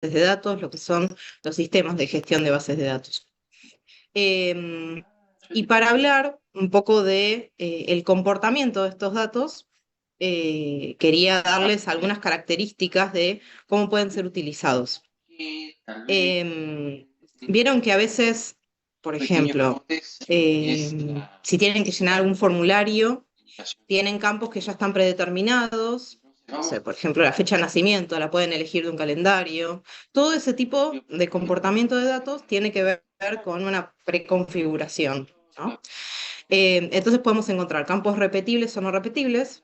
de datos, lo que son los sistemas de gestión de bases de datos. Y para hablar un poco de el comportamiento de estos datos, quería darles algunas características de cómo pueden ser utilizados. Vieron que a veces, por ejemplo, si tienen que llenar algún formulario, tienen campos que ya están predeterminados. No sé, por ejemplo, la fecha de nacimiento la pueden elegir de un calendario. Todo ese tipo de comportamiento de datos tiene que ver con una preconfiguración, ¿no? Entonces podemos encontrar campos repetibles o no repetibles.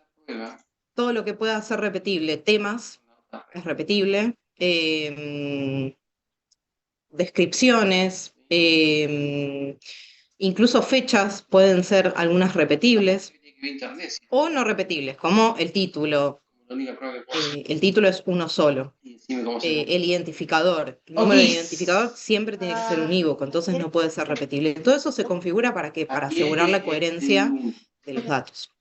Todo lo que pueda ser repetible, temas, es repetible. Descripciones, incluso fechas pueden ser algunas repetibles o no repetibles, como el título. El título es uno solo. El identificador, el número de identificador siempre tiene que ser unívoco, entonces no puede ser repetible. Todo eso se configura para qué, para asegurar la coherencia de los datos.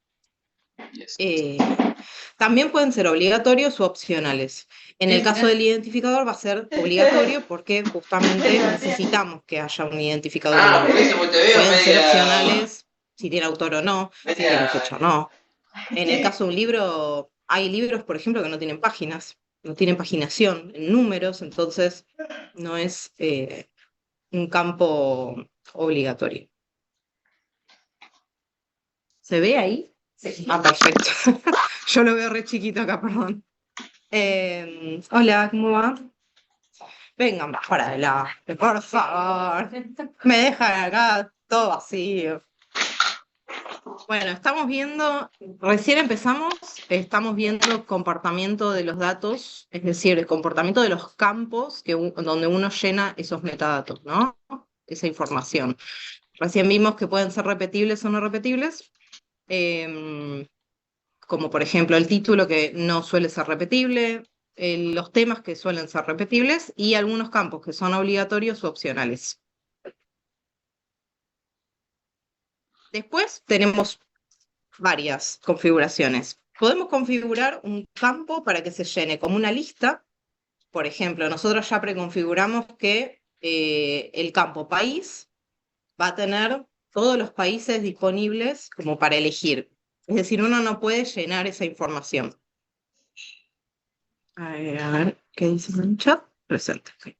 También pueden ser obligatorios u opcionales. En el caso del identificador va a ser obligatorio porque justamente necesitamos que haya un identificador único. Pueden ser opcionales si tiene autor o no, si tiene fecha o no. En el caso de un libro, hay libros, por ejemplo, que no tienen páginas, no tienen paginación en números, entonces no es un campo obligatorio. ¿Se ve ahí? Sí. Ah, perfecto. Yo lo veo re chiquito acá, perdón. Hola, ¿cómo va? Vengan más para adelante, por favor. Me dejan acá todo vacío. Bueno, recién empezamos, estamos viendo comportamiento de los datos, es decir, el comportamiento de los campos donde uno llena esos metadatos, ¿no? Esa información. Recién vimos que pueden ser repetibles o no repetibles. Como por ejemplo el título que no suele ser repetible, los temas que suelen ser repetibles y algunos campos que son obligatorios o opcionales. Después tenemos varias configuraciones. Podemos configurar un campo para que se llene como una lista. Por ejemplo, nosotros ya preconfiguramos que el campo país va a tener todos los países disponibles como para elegir. Es decir, uno no puede llenar esa información. A ver, ¿qué dice en el chat? Presente. Okay.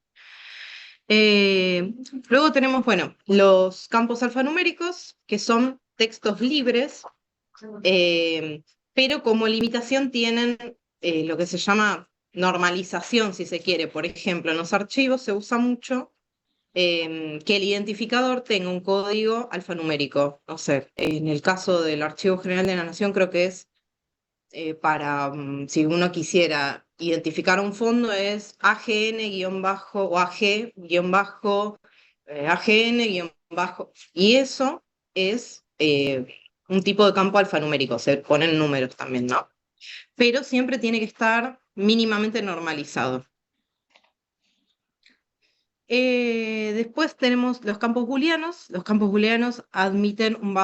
Luego tenemos, bueno, los campos alfanuméricos, que son textos libres, pero como limitación tienen lo que se llama normalización, si se quiere. Por ejemplo, en los archivos se usa mucho que el identificador tenga un código alfanumérico. No sé, en el caso del Archivo General de la Nación creo que es si uno quisiera identificar un fondo es AGN-bajo o AG-bajo, AGN-bajo, y eso es un tipo de campo alfanumérico, se ponen números también, ¿no? Pero siempre tiene que estar mínimamente normalizado. Después tenemos los campos booleanos. Los campos booleanos admiten un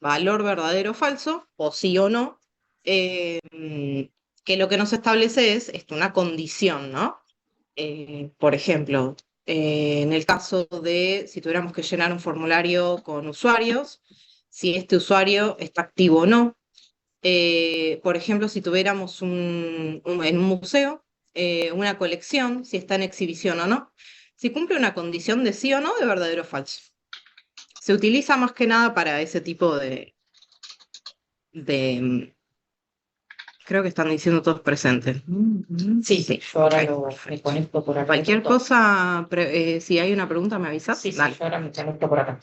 valor verdadero o falso, o sí o no, que lo que nos establece es una condición, ¿no? Por ejemplo, en el caso de si tuviéramos que llenar un formulario con usuarios, si este usuario está activo o no. Por ejemplo, si tuviéramos en un museo una colección, si está en exhibición o no, si cumple una condición de sí o no, de verdadero o falso. Se utiliza más que nada para ese tipo de creo que están diciendo todos presentes. Sí, Sí, yo ahora okay. me conecto por acá. Cualquier cosa, si hay una pregunta, me avisas. Sí, Dale. yo ahora me conecto por acá.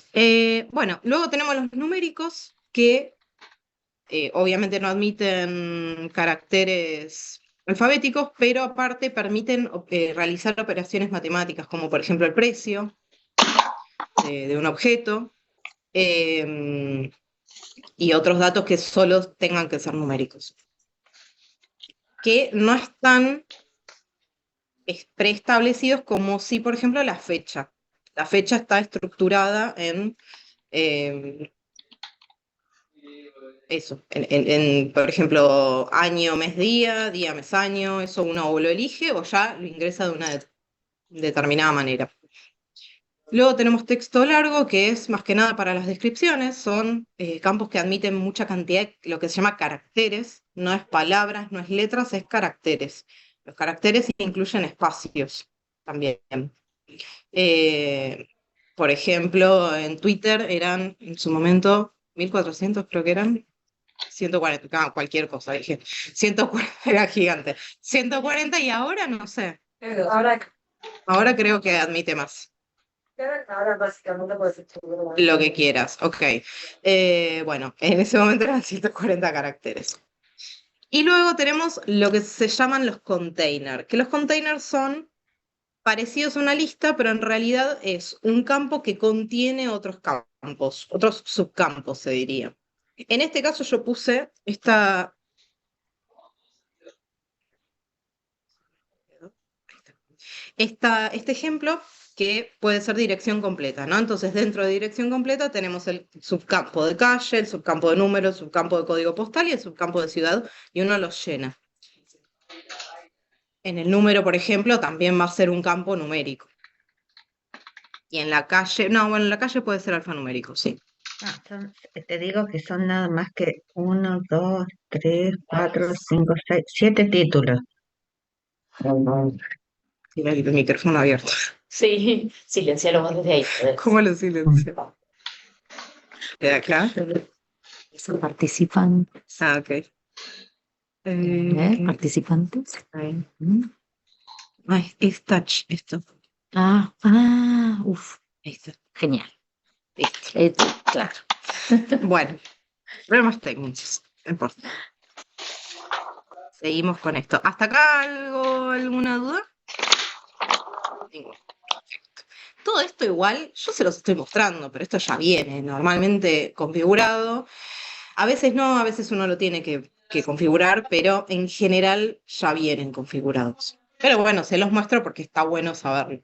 Bueno, luego tenemos los numéricos que obviamente no admiten caracteres alfabéticos, pero aparte permiten realizar operaciones matemáticas, como por ejemplo el precio de un objeto y otros datos que solo tengan que ser numéricos, que no están preestablecidos como si, por ejemplo, la fecha. La fecha está estructurada en eso, por ejemplo, año, mes, día, día, mes, año, eso uno o lo elige o ya lo ingresa de una determinada manera. Luego tenemos texto largo, que es más que nada para las descripciones, son campos que admiten mucha cantidad de lo que se llama caracteres, no es palabras, no es letras, es caracteres. Los caracteres incluyen espacios también. Por ejemplo, en Twitter eran en su momento 1400, creo que eran. 140, cualquier cosa, dije. 140 era gigante. 140 y ahora no sé. Ahora creo que admite más. Ahora básicamente puedes escribir Lo que quieras, ok. Bueno, en ese momento eran 140 caracteres. Y luego tenemos lo que se llaman los containers, que los containers son parecidos a una lista, pero en realidad es un campo que contiene otros campos, otros subcampos, se diría. En este caso yo puse este ejemplo que puede ser dirección completa, ¿no? Entonces, dentro de dirección completa tenemos el subcampo de calle, el subcampo de número, el subcampo de código postal y el subcampo de ciudad, y uno los llena. En el número, por ejemplo, también va a ser un campo numérico. Y en la calle, no, bueno, en la calle puede ser alfanumérico, sí. Te digo que son nada más que 1, 2, 3, 4, 5, 6, 7 títulos. Tiene el micrófono abierto. Sí, silencialo vos desde ahí. ¿Cómo lo silencio? ¿De acá? Son participantes. Ah, ok. Participantes. Ay, es touch esto. Uf, Ahí está. genial. Listo. Claro. Bueno, problemas técnicos, no importa. Seguimos con esto. ¿Hasta acá alguna duda? Ninguna. Perfecto. Todo esto igual, yo se los estoy mostrando, pero esto ya viene normalmente configurado. A veces no, a veces uno lo tiene que configurar, pero en general ya vienen configurados. Pero bueno, se los muestro porque está bueno saberlo.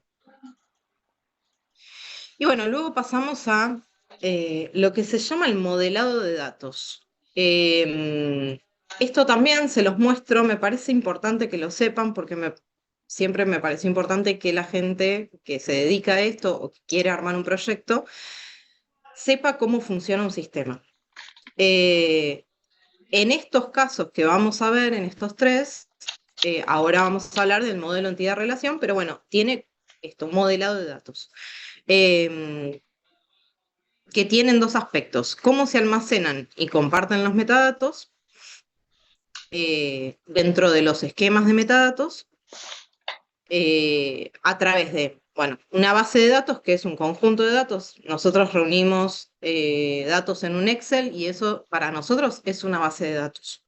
Y bueno, luego pasamos a lo que se llama el modelado de datos. Esto también se los muestro, me parece importante que lo sepan porque siempre me pareció importante que la gente que se dedica a esto o que quiere armar un proyecto sepa cómo funciona un sistema. En estos casos que vamos a ver, en estos tres, ahora vamos a hablar del modelo entidad-relación, pero bueno, tiene esto, un modelado de datos. Que tienen dos aspectos: cómo se almacenan y comparten los metadatos dentro de los esquemas de metadatos a través de, bueno, una base de datos que es un conjunto de datos. Nosotros reunimos datos en un Excel y eso para nosotros es una base de datos.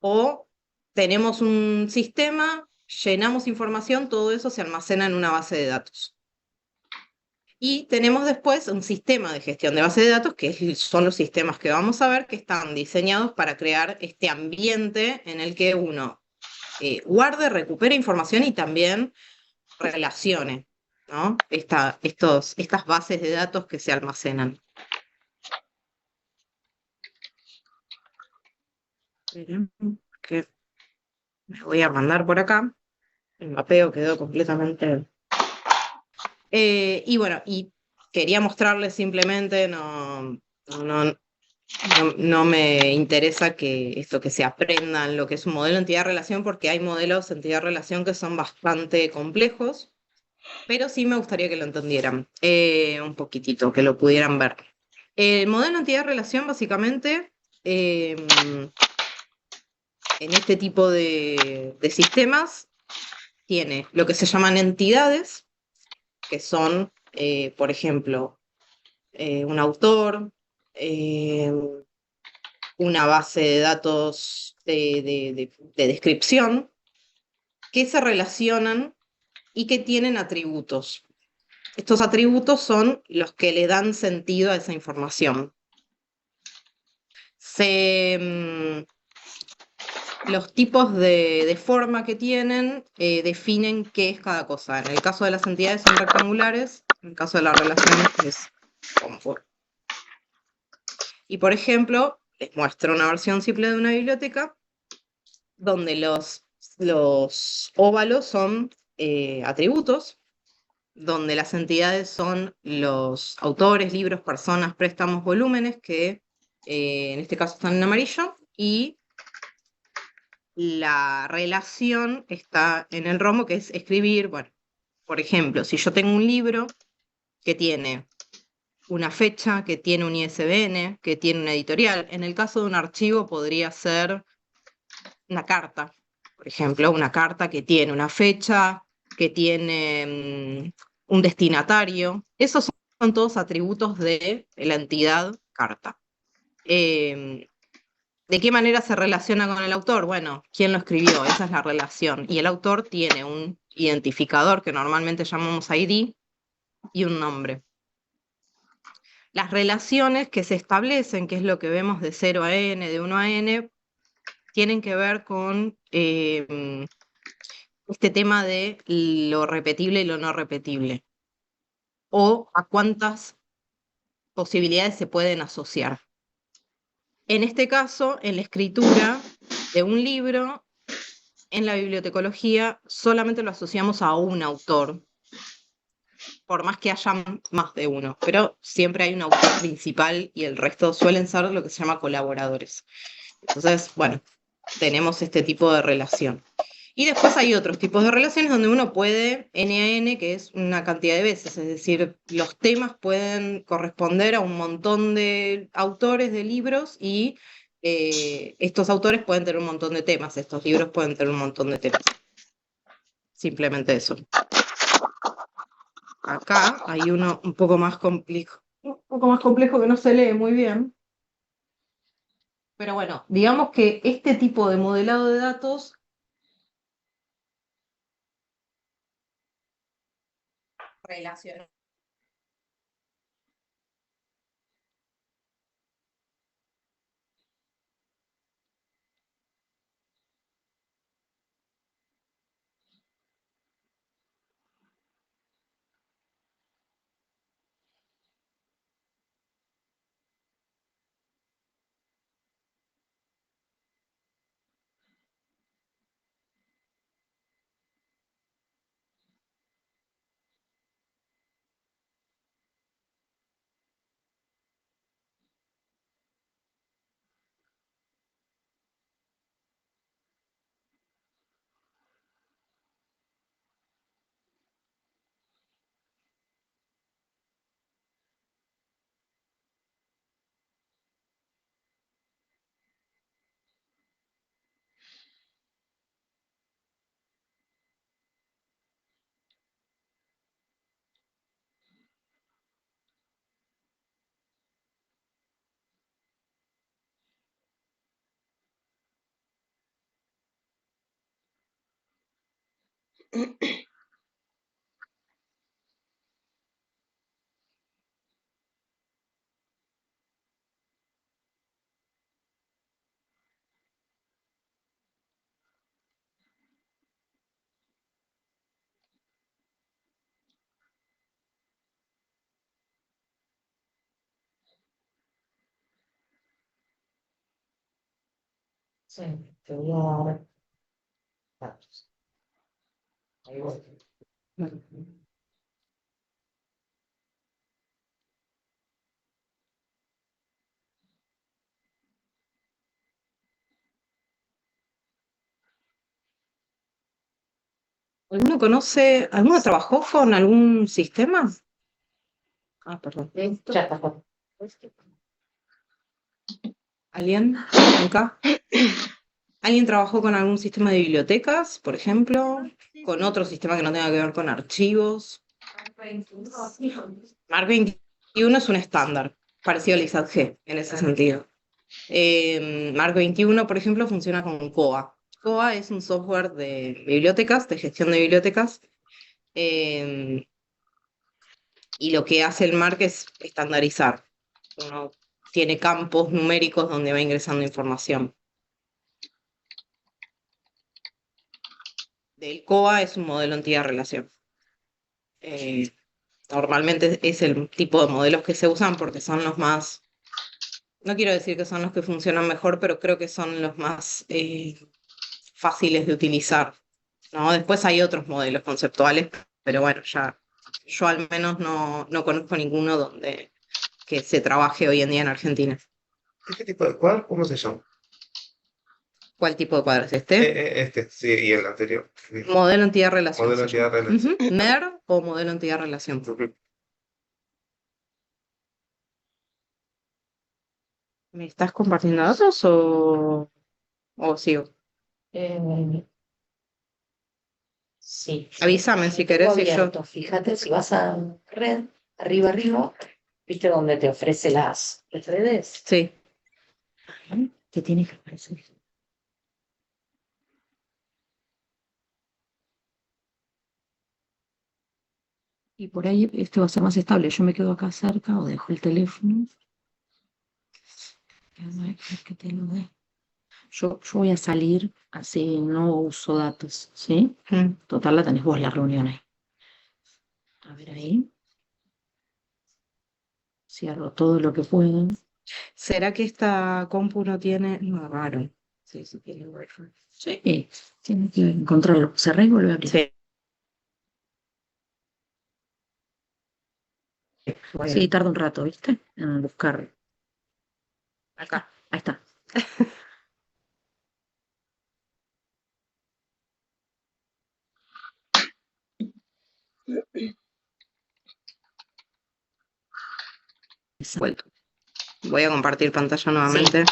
O tenemos un sistema, llenamos información, todo eso se almacena en una base de datos. Y tenemos después un sistema de gestión de base de datos, que son los sistemas que vamos a ver, que están diseñados para crear este ambiente en el que uno guarde, recupere información y también relacione, ¿no? Estas bases de datos que se almacenan. Que me voy a mandar por acá. El mapeo quedó completamente... y bueno, y quería mostrarles simplemente, no me interesa que se aprendan lo que es un modelo entidad-relación, porque hay modelos entidad-relación que son bastante complejos, pero sí me gustaría que lo entendieran un poquitito, que lo pudieran ver. El modelo entidad-relación básicamente, en este tipo de sistemas, tiene lo que se llaman entidades, que son, por ejemplo, un autor, una base de datos de descripción, que se relacionan y que tienen atributos. Estos atributos son los que le dan sentido a esa información. Los tipos de forma que tienen definen qué es cada cosa. En el caso de las entidades son rectangulares, en el caso de las relaciones es con forma. Y por ejemplo, les muestro una versión simple de una biblioteca donde los óvalos son atributos, donde las entidades son los autores, libros, personas, préstamos, volúmenes, que en este caso están en amarillo, y la relación está en el rombo, que es escribir. Bueno, por ejemplo, si yo tengo un libro que tiene una fecha, que tiene un ISBN, que tiene una editorial, en el caso de un archivo podría ser una carta, por ejemplo, una carta que tiene una fecha, que tiene un destinatario. Esos son todos atributos de la entidad carta. ¿De qué manera se relaciona con el autor? Bueno, ¿quién lo escribió? Esa es la relación. Y el autor tiene un identificador que normalmente llamamos ID y un nombre. Las relaciones que se establecen, que es lo que vemos de 0 a n, de 1 a n, tienen que ver con este tema de lo repetible y lo no repetible, o a cuántas posibilidades se pueden asociar. En este caso, en la escritura de un libro, en la bibliotecología, solamente lo asociamos a un autor, por más que haya más de uno, pero siempre hay un autor principal y el resto suelen ser lo que se llama colaboradores. Entonces, bueno, tenemos este tipo de relación. Y después hay otros tipos de relaciones donde uno puede N a N, que es una cantidad de veces, es decir, los temas pueden corresponder a un montón de autores de libros y estos autores pueden tener un montón de temas, estos libros pueden tener un montón de temas. Simplemente eso. Acá hay uno un poco más complejo que no se lee muy bien. Pero bueno, digamos que este tipo de modelado de datos relaciona. Sí, te voy a dar datos. Ahí voy. ¿Alguno trabajó con algún sistema? Ah, perdón. Ya está. ¿Alguien acá? ¿Alguien trabajó con algún sistema de bibliotecas, por ejemplo? ¿Con otro sistema que no tenga que ver con archivos? Mark 21 es un estándar, parecido al ISAT-G en ese sentido. Mark 21, por ejemplo, funciona con COA. COA es un software de bibliotecas, de gestión de bibliotecas, y lo que hace el Mark es estandarizar. Uno tiene campos numéricos donde va ingresando información. Del COA es un modelo entidad-relación. Normalmente es el tipo de modelos que se usan porque son los más No quiero decir que son los que funcionan mejor, pero creo que son los más fáciles de utilizar, ¿no? Después hay otros modelos conceptuales, pero bueno, ya yo al menos no conozco ninguno donde que se trabaje hoy en día en Argentina. ¿Este tipo de cuadro cómo se llama? ¿Cuál tipo de cuadro es este? Este, sí, y el anterior. Sí. Modelo entidad-relación Modelo se llama. entidad-relación. MER o modelo entidad-relación. ¿Me estás compartiendo datos o sigo? Sí. Avísame si querés y yo. Abierto. Fíjate, si vas a red, arriba, ¿viste donde te ofrece las redes? Sí. Te tiene que aparecer. Y por ahí este va a ser más estable. Yo me quedo acá cerca o dejo el teléfono. Que te lo dé. Yo voy a salir, así no uso datos, ¿sí? Total, la tenés vos la reunión ahí. A ver ahí. Cierro todo lo que puedo. ¿Será que esta compu no tiene? No, raro. Sí, sí tiene Wi-Fi. Sí, tiene que encontrarlo. Cerré y vuelve a abrir. Sí. Sí, tarda un rato, ¿viste? En buscar. Acá. Ahí está. Vuelto. Voy a compartir pantalla nuevamente.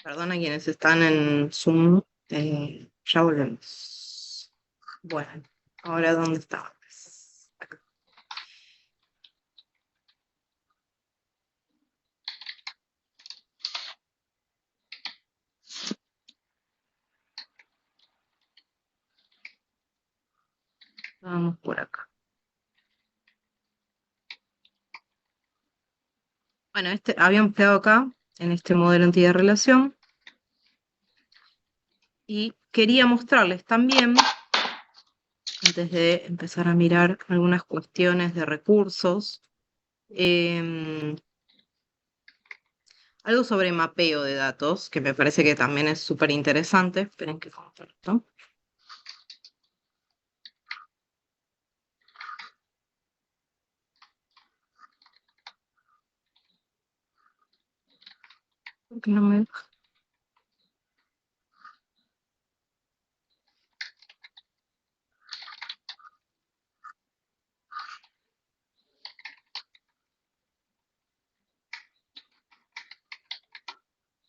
Perdona quienes están en Zoom. Ya volvemos. Bueno, ahora ¿dónde estaba? Acá. Vamos por acá. Bueno, habíamos quedado acá, en este modelo entidad-relación. Y quería mostrarles también, antes de empezar a mirar algunas cuestiones de recursos, algo sobre mapeo de datos, que me parece que también es súper interesante. Esperen que comparto. ¿Por qué no me deja?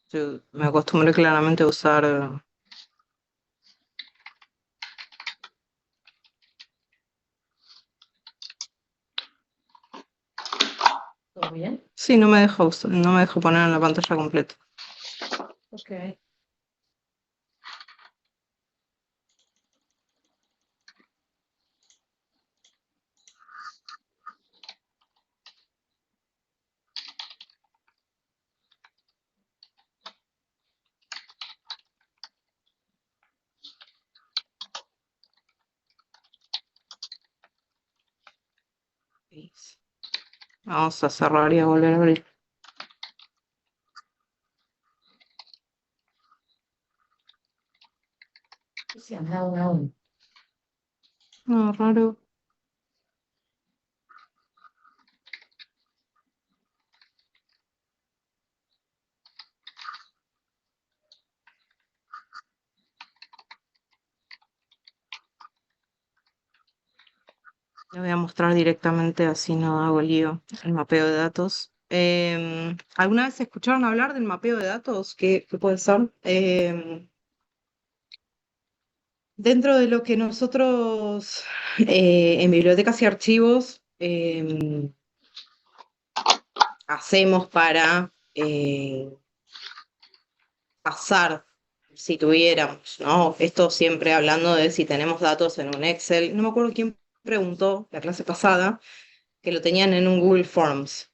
Yo me acostumbré claramente a usar... ¿Todo bien? Sí, no me deja no me deja poner en la pantalla completa. Ok. Vamos a cerrar y a volver a abrir. Se han dado una. No, raro. Le voy a mostrar directamente, así no hago lío, el mapeo de datos. ¿Alguna vez escucharon hablar del mapeo de datos? ¿Qué puede ser? Dentro de lo que nosotros en bibliotecas y archivos hacemos para pasar, si tuviéramos, ¿no? Esto siempre hablando de si tenemos datos en un Excel. No me acuerdo quién preguntó la clase pasada que lo tenían en un Google Forms.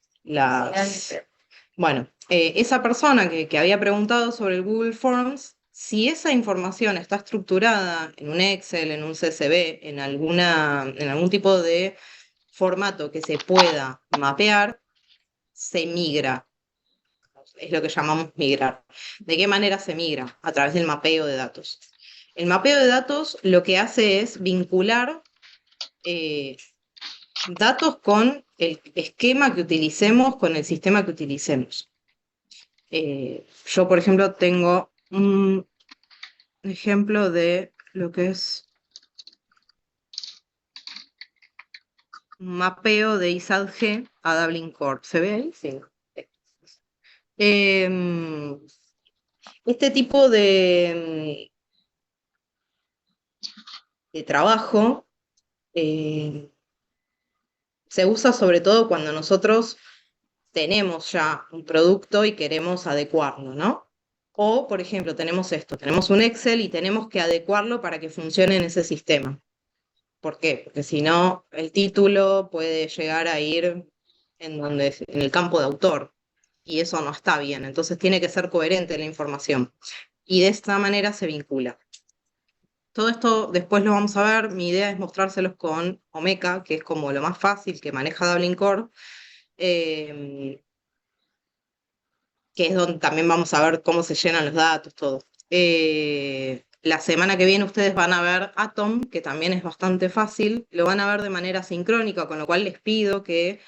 Bueno, esa persona que había preguntado sobre el Google Forms, si esa información está estructurada en un Excel, en un CSV, en algún tipo de formato que se pueda mapear, se migra. Es lo que llamamos migrar. ¿De qué manera se migra? A través del mapeo de datos. El mapeo de datos lo que hace es vincular datos con el esquema que utilicemos, con el sistema que utilicemos. Yo, por ejemplo, tengo un ejemplo de lo que es un mapeo de ISADG a Dublin Core. ¿Se ve ahí? Sí. Este tipo de trabajo se usa sobre todo cuando nosotros tenemos ya un producto y queremos adecuarlo, ¿no? O, por ejemplo, tenemos un Excel y tenemos que adecuarlo para que funcione en ese sistema. ¿Por qué? Porque si no, el título puede llegar a ir en el campo de autor, y eso no está bien. Entonces tiene que ser coherente la información. Y de esta manera se vincula. Todo esto después lo vamos a ver. Mi idea es mostrárselos con Omeka, que es como lo más fácil que maneja Dublin Core, que es donde también vamos a ver cómo se llenan los datos, todo. La semana que viene ustedes van a ver Atom, que también es bastante fácil. Lo van a ver de manera sincrónica, con lo cual les pido que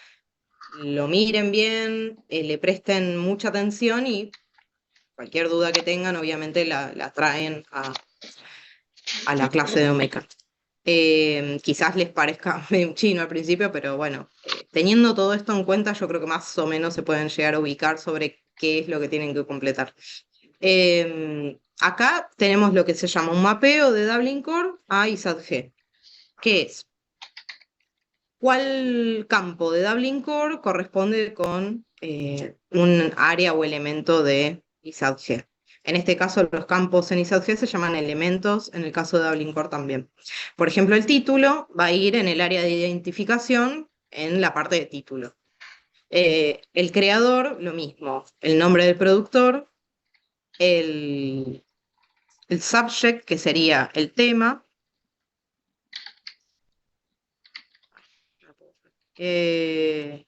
lo miren bien, le presten mucha atención y cualquier duda que tengan, obviamente la traen a la clase de Omeka. Quizás les parezca medio chino al principio, pero bueno, teniendo todo esto en cuenta, yo creo que más o menos se pueden llegar a ubicar sobre qué es lo que tienen que completar. Acá tenemos lo que se llama un mapeo de Dublin Core a ISADG. ¿Qué es? ¿Cuál campo de Dublin Core corresponde con un área o elemento de ISADG? En este caso, los campos en ISADG se llaman elementos, en el caso de Dublin Core también. Por ejemplo, el título va a ir en el área de identificación, en la parte de título. El creador, lo mismo. El nombre del productor, el subject, que sería el tema. El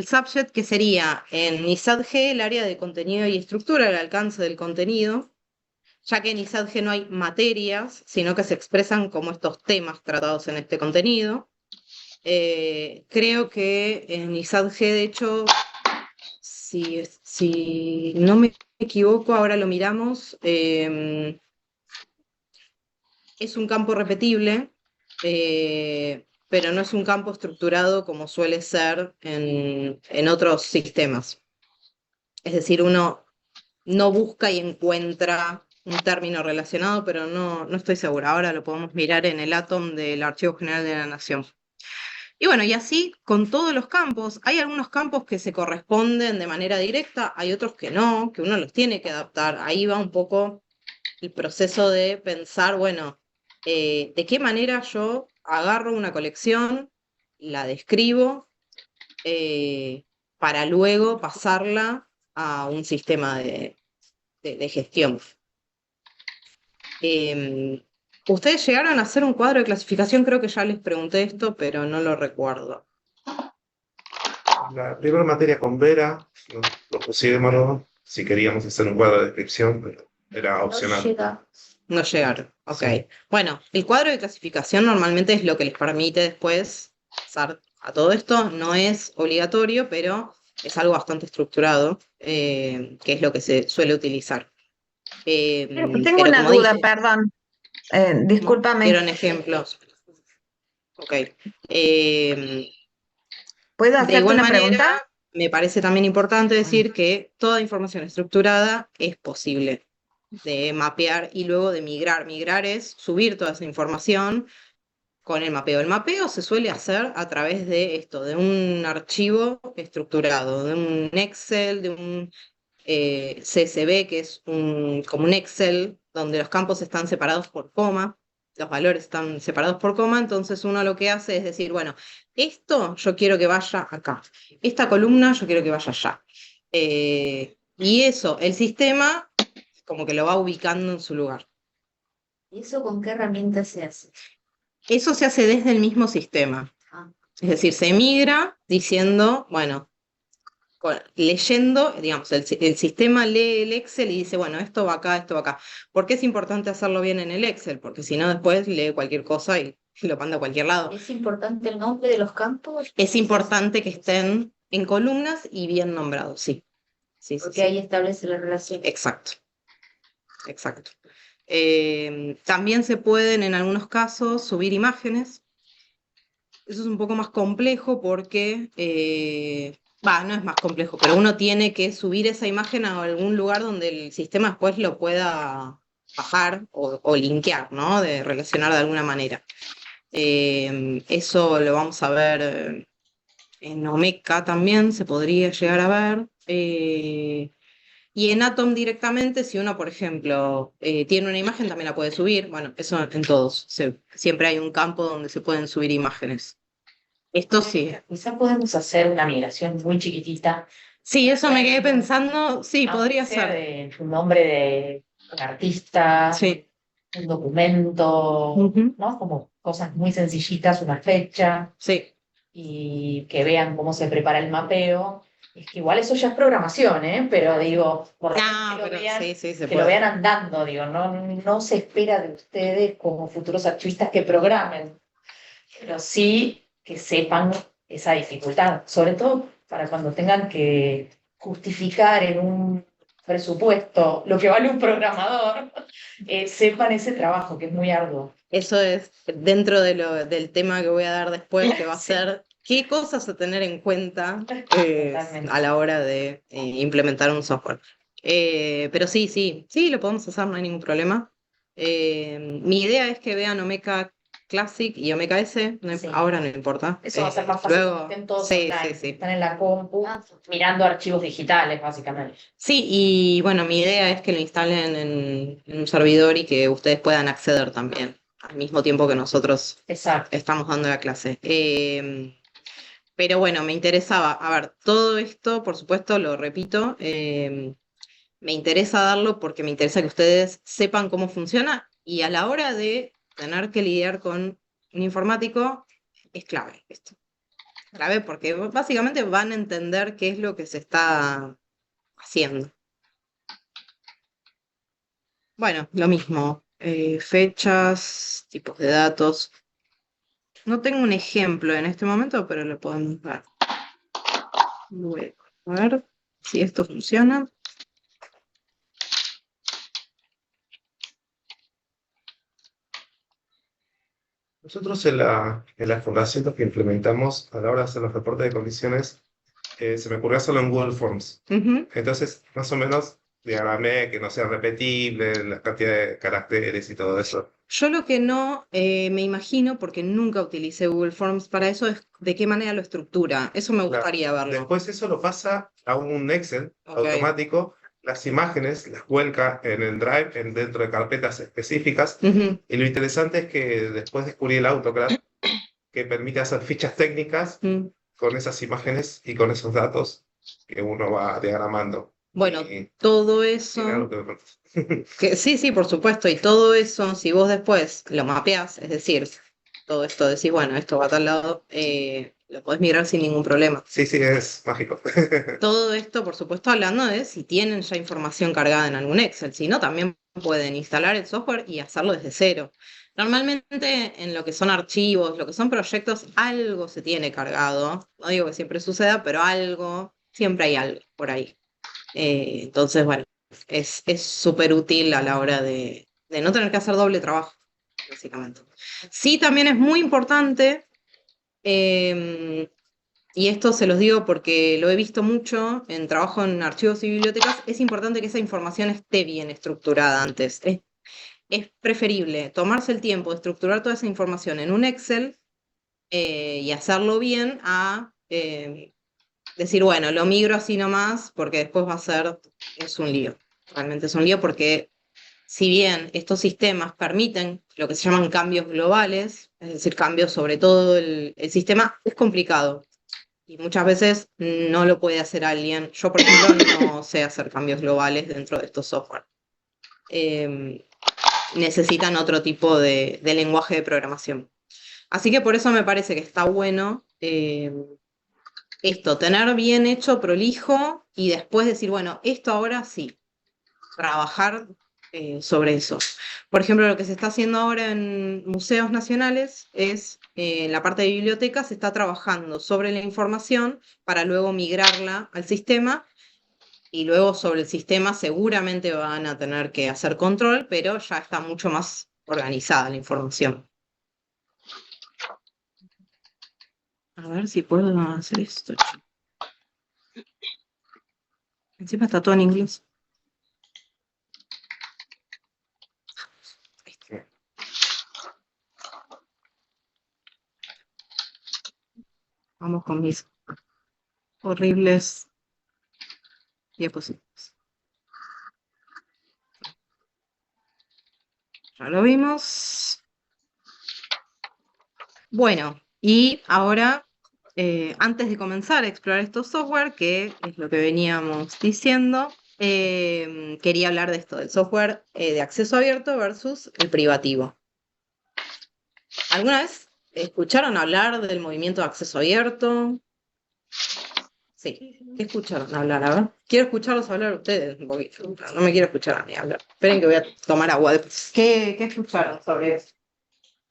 subject, que sería en ISADG el área de contenido y estructura, el alcance del contenido, ya que en ISADG no hay materias, sino que se expresan como estos temas tratados en este contenido. Creo que en ISADG, de hecho, si no me equivoco, ahora lo miramos, es un campo repetible, pero no es un campo estructurado como suele ser en otros sistemas. Es decir, uno no busca y encuentra un término relacionado, pero no estoy segura. Ahora lo podemos mirar en el Atom del Archivo General de la Nación. Y bueno, y así con todos los campos. Hay algunos campos que se corresponden de manera directa, hay otros que no, que uno los tiene que adaptar. Ahí va un poco el proceso de pensar, bueno, de qué manera yo agarro una colección, la describo, para luego pasarla a un sistema de gestión. Ustedes llegaron a hacer un cuadro de clasificación, creo que ya les pregunté esto, pero no lo recuerdo. La primera materia con Vera, lo pusimos si queríamos hacer un cuadro de descripción, pero era opcional. No llegaron, ok. Sí. Bueno, el cuadro de clasificación normalmente es lo que les permite después pasar a todo esto. No es obligatorio, pero es algo bastante estructurado, que es lo que se suele utilizar. Tengo pero una como duda, dije, perdón. Discúlpame. dieron ejemplos. Ok. ¿Puedo De hacerte igual una manera, pregunta? me parece también importante decir que toda información estructurada es posible de mapear y luego de migrar. Migrar es subir toda esa información con el mapeo. El mapeo se suele hacer a través de esto, de un archivo estructurado, de un Excel, de un CSV, que es como un Excel donde los campos están separados por coma, los valores están separados por coma, entonces uno lo que hace es decir, bueno, esto yo quiero que vaya acá, esta columna yo quiero que vaya allá. Y eso, el sistema como que lo va ubicando en su lugar. ¿Y eso con qué herramienta se hace? Eso se hace desde el mismo sistema. Es decir, se migra diciendo, bueno, leyendo, digamos, el sistema lee el Excel y dice, bueno, esto va acá, esto va acá. ¿Por qué es importante hacerlo bien en el Excel? Porque si no, después lee cualquier cosa y lo manda a cualquier lado. ¿Es importante el nombre de los campos? Es importante que estén en columnas y bien nombrados, sí. Sí, Porque sí, ahí establece la relación. exacto, exacto. También se pueden en algunos casos subir imágenes. Eso es un poco más complejo porque, no es más complejo, pero uno tiene que subir esa imagen a algún lugar donde el sistema después lo pueda bajar o linkear, ¿no? De relacionar de alguna manera. Eso lo vamos a ver en Omeka también, se podría llegar a ver. Y en Atom directamente, si uno, por ejemplo, tiene una imagen, también la puede subir. Bueno, eso en todos. Siempre hay un campo donde se pueden subir imágenes. Esto sí. Quizá podemos hacer una migración muy chiquitita. Sí, eso me quedé pensando. Sí, podría Sea ser. de un nombre de un artista, Sí. un documento, Ujú. ¿no? Como cosas muy sencillitas, una fecha, Sí. y que vean cómo se prepara el mapeo. Es que igual eso ya es programación, ¿eh? Pero digo, por lo menos que lo Pero vean, sí, se que lo puede. vean andando, digo, no se espera de ustedes como futuros archivistas que programen, pero sí que sepan esa dificultad, sobre todo para cuando tengan que justificar en un presupuesto lo que vale un programador, sepan ese trabajo que es muy arduo. Eso es dentro del tema que voy a dar después, que va a Sí. ser qué cosas a tener en cuenta Totalmente. a la hora de implementar un software. Pero sí, lo podemos hacer, no hay ningún problema. Mi idea es que vean Omeka Classic y Omeka S, Sí. ahora no importa. Eso va a ser más fácil Luego, porque estén todos sí, online, sí. están en la compu, mirando archivos digitales, básicamente. Sí, y bueno, mi idea es que lo instalen en un servidor y que ustedes puedan acceder también, al mismo tiempo que nosotros Exacto. estamos dando la clase. Pero bueno, me interesaba, a ver, todo esto, por supuesto, lo repito, me interesa darlo porque me interesa que ustedes sepan cómo funciona y a la hora de tener que lidiar con un informático, es clave esto. Clave porque básicamente van a entender qué es lo que se está haciendo. Bueno, lo mismo, fechas, tipos de datos. No tengo un ejemplo en este momento, pero lo podemos ver. Luego, a ver si esto funciona. Nosotros en la fundación lo que implementamos a la hora de hacer los reportes de condiciones, se me ocurrió hacerlo en Google Forms. Ujú. Entonces, más o menos, diagramé que no sea repetible, la cantidad de caracteres y todo eso. Yo lo que no me imagino, porque nunca utilicé Google Forms para eso, es de qué manera lo estructura. Eso me Claro. gustaría verlo. Después eso lo pasa a un Excel Ok. automático, las imágenes las vuelca en el Drive, dentro de carpetas específicas, Ujú. y lo interesante es que después descubrí el AutoCAD, que permite hacer fichas técnicas Mm. con esas imágenes y con esos datos que uno va diagramando. Bueno, Y todo tiene eso, algo que ver. sí, por supuesto, y todo eso, si vos después lo mapeás, es decir, todo esto decís, bueno, esto va a tal lado, lo podés migrar sin ningún problema. Sí, es mágico. Todo esto, por supuesto, hablando de si tienen ya información cargada en algún Excel, si no, también pueden instalar el software y hacerlo desde cero. Normalmente en lo que son archivos, lo que son proyectos, algo se tiene cargado. No digo que siempre suceda, pero algo, siempre hay algo por ahí. Entonces, bueno, es súper útil a la hora de no tener que hacer doble trabajo, básicamente. Sí, también es muy importante, y esto se los digo porque lo he visto mucho en trabajo en archivos y bibliotecas, es importante que esa información esté bien estructurada antes. Es preferible tomarse el tiempo de estructurar toda esa información en un Excel y hacerlo bien a decir, bueno, lo migro así nomás porque después es un lío. Realmente es un lío porque si bien estos sistemas permiten lo que se llaman cambios globales, es decir, cambios sobre todo el sistema, es complicado. Y muchas veces no lo puede hacer alguien. Yo, por ejemplo, no sé hacer cambios globales dentro de estos software. necesitan otro tipo de lenguaje de programación. Así que por eso me parece que está bueno esto, tener bien hecho, prolijo, y después decir, bueno, esto ahora sí, trabajar sobre eso. Por ejemplo, lo que se está haciendo ahora en museos nacionales es, en la parte de bibliotecas, se está trabajando sobre la información para luego migrarla al sistema, y luego sobre el sistema seguramente van a tener que hacer control, pero ya está mucho más organizada la información. A ver si puedo hacer esto. Encima está todo en inglés. Vamos con mis horribles diapositivas. Ya lo vimos. Bueno, y ahora, antes de comenzar a explorar estos software, que es lo que veníamos diciendo, quería hablar de esto, del software de acceso abierto versus el privativo. ¿Alguna vez escucharon hablar del movimiento de acceso abierto? Sí, ¿qué escucharon hablar? A ver, quiero escucharlos hablar ustedes un poquito, no me quiero escuchar a mí hablar. Esperen que voy a tomar agua después. ¿Qué escucharon sobre eso?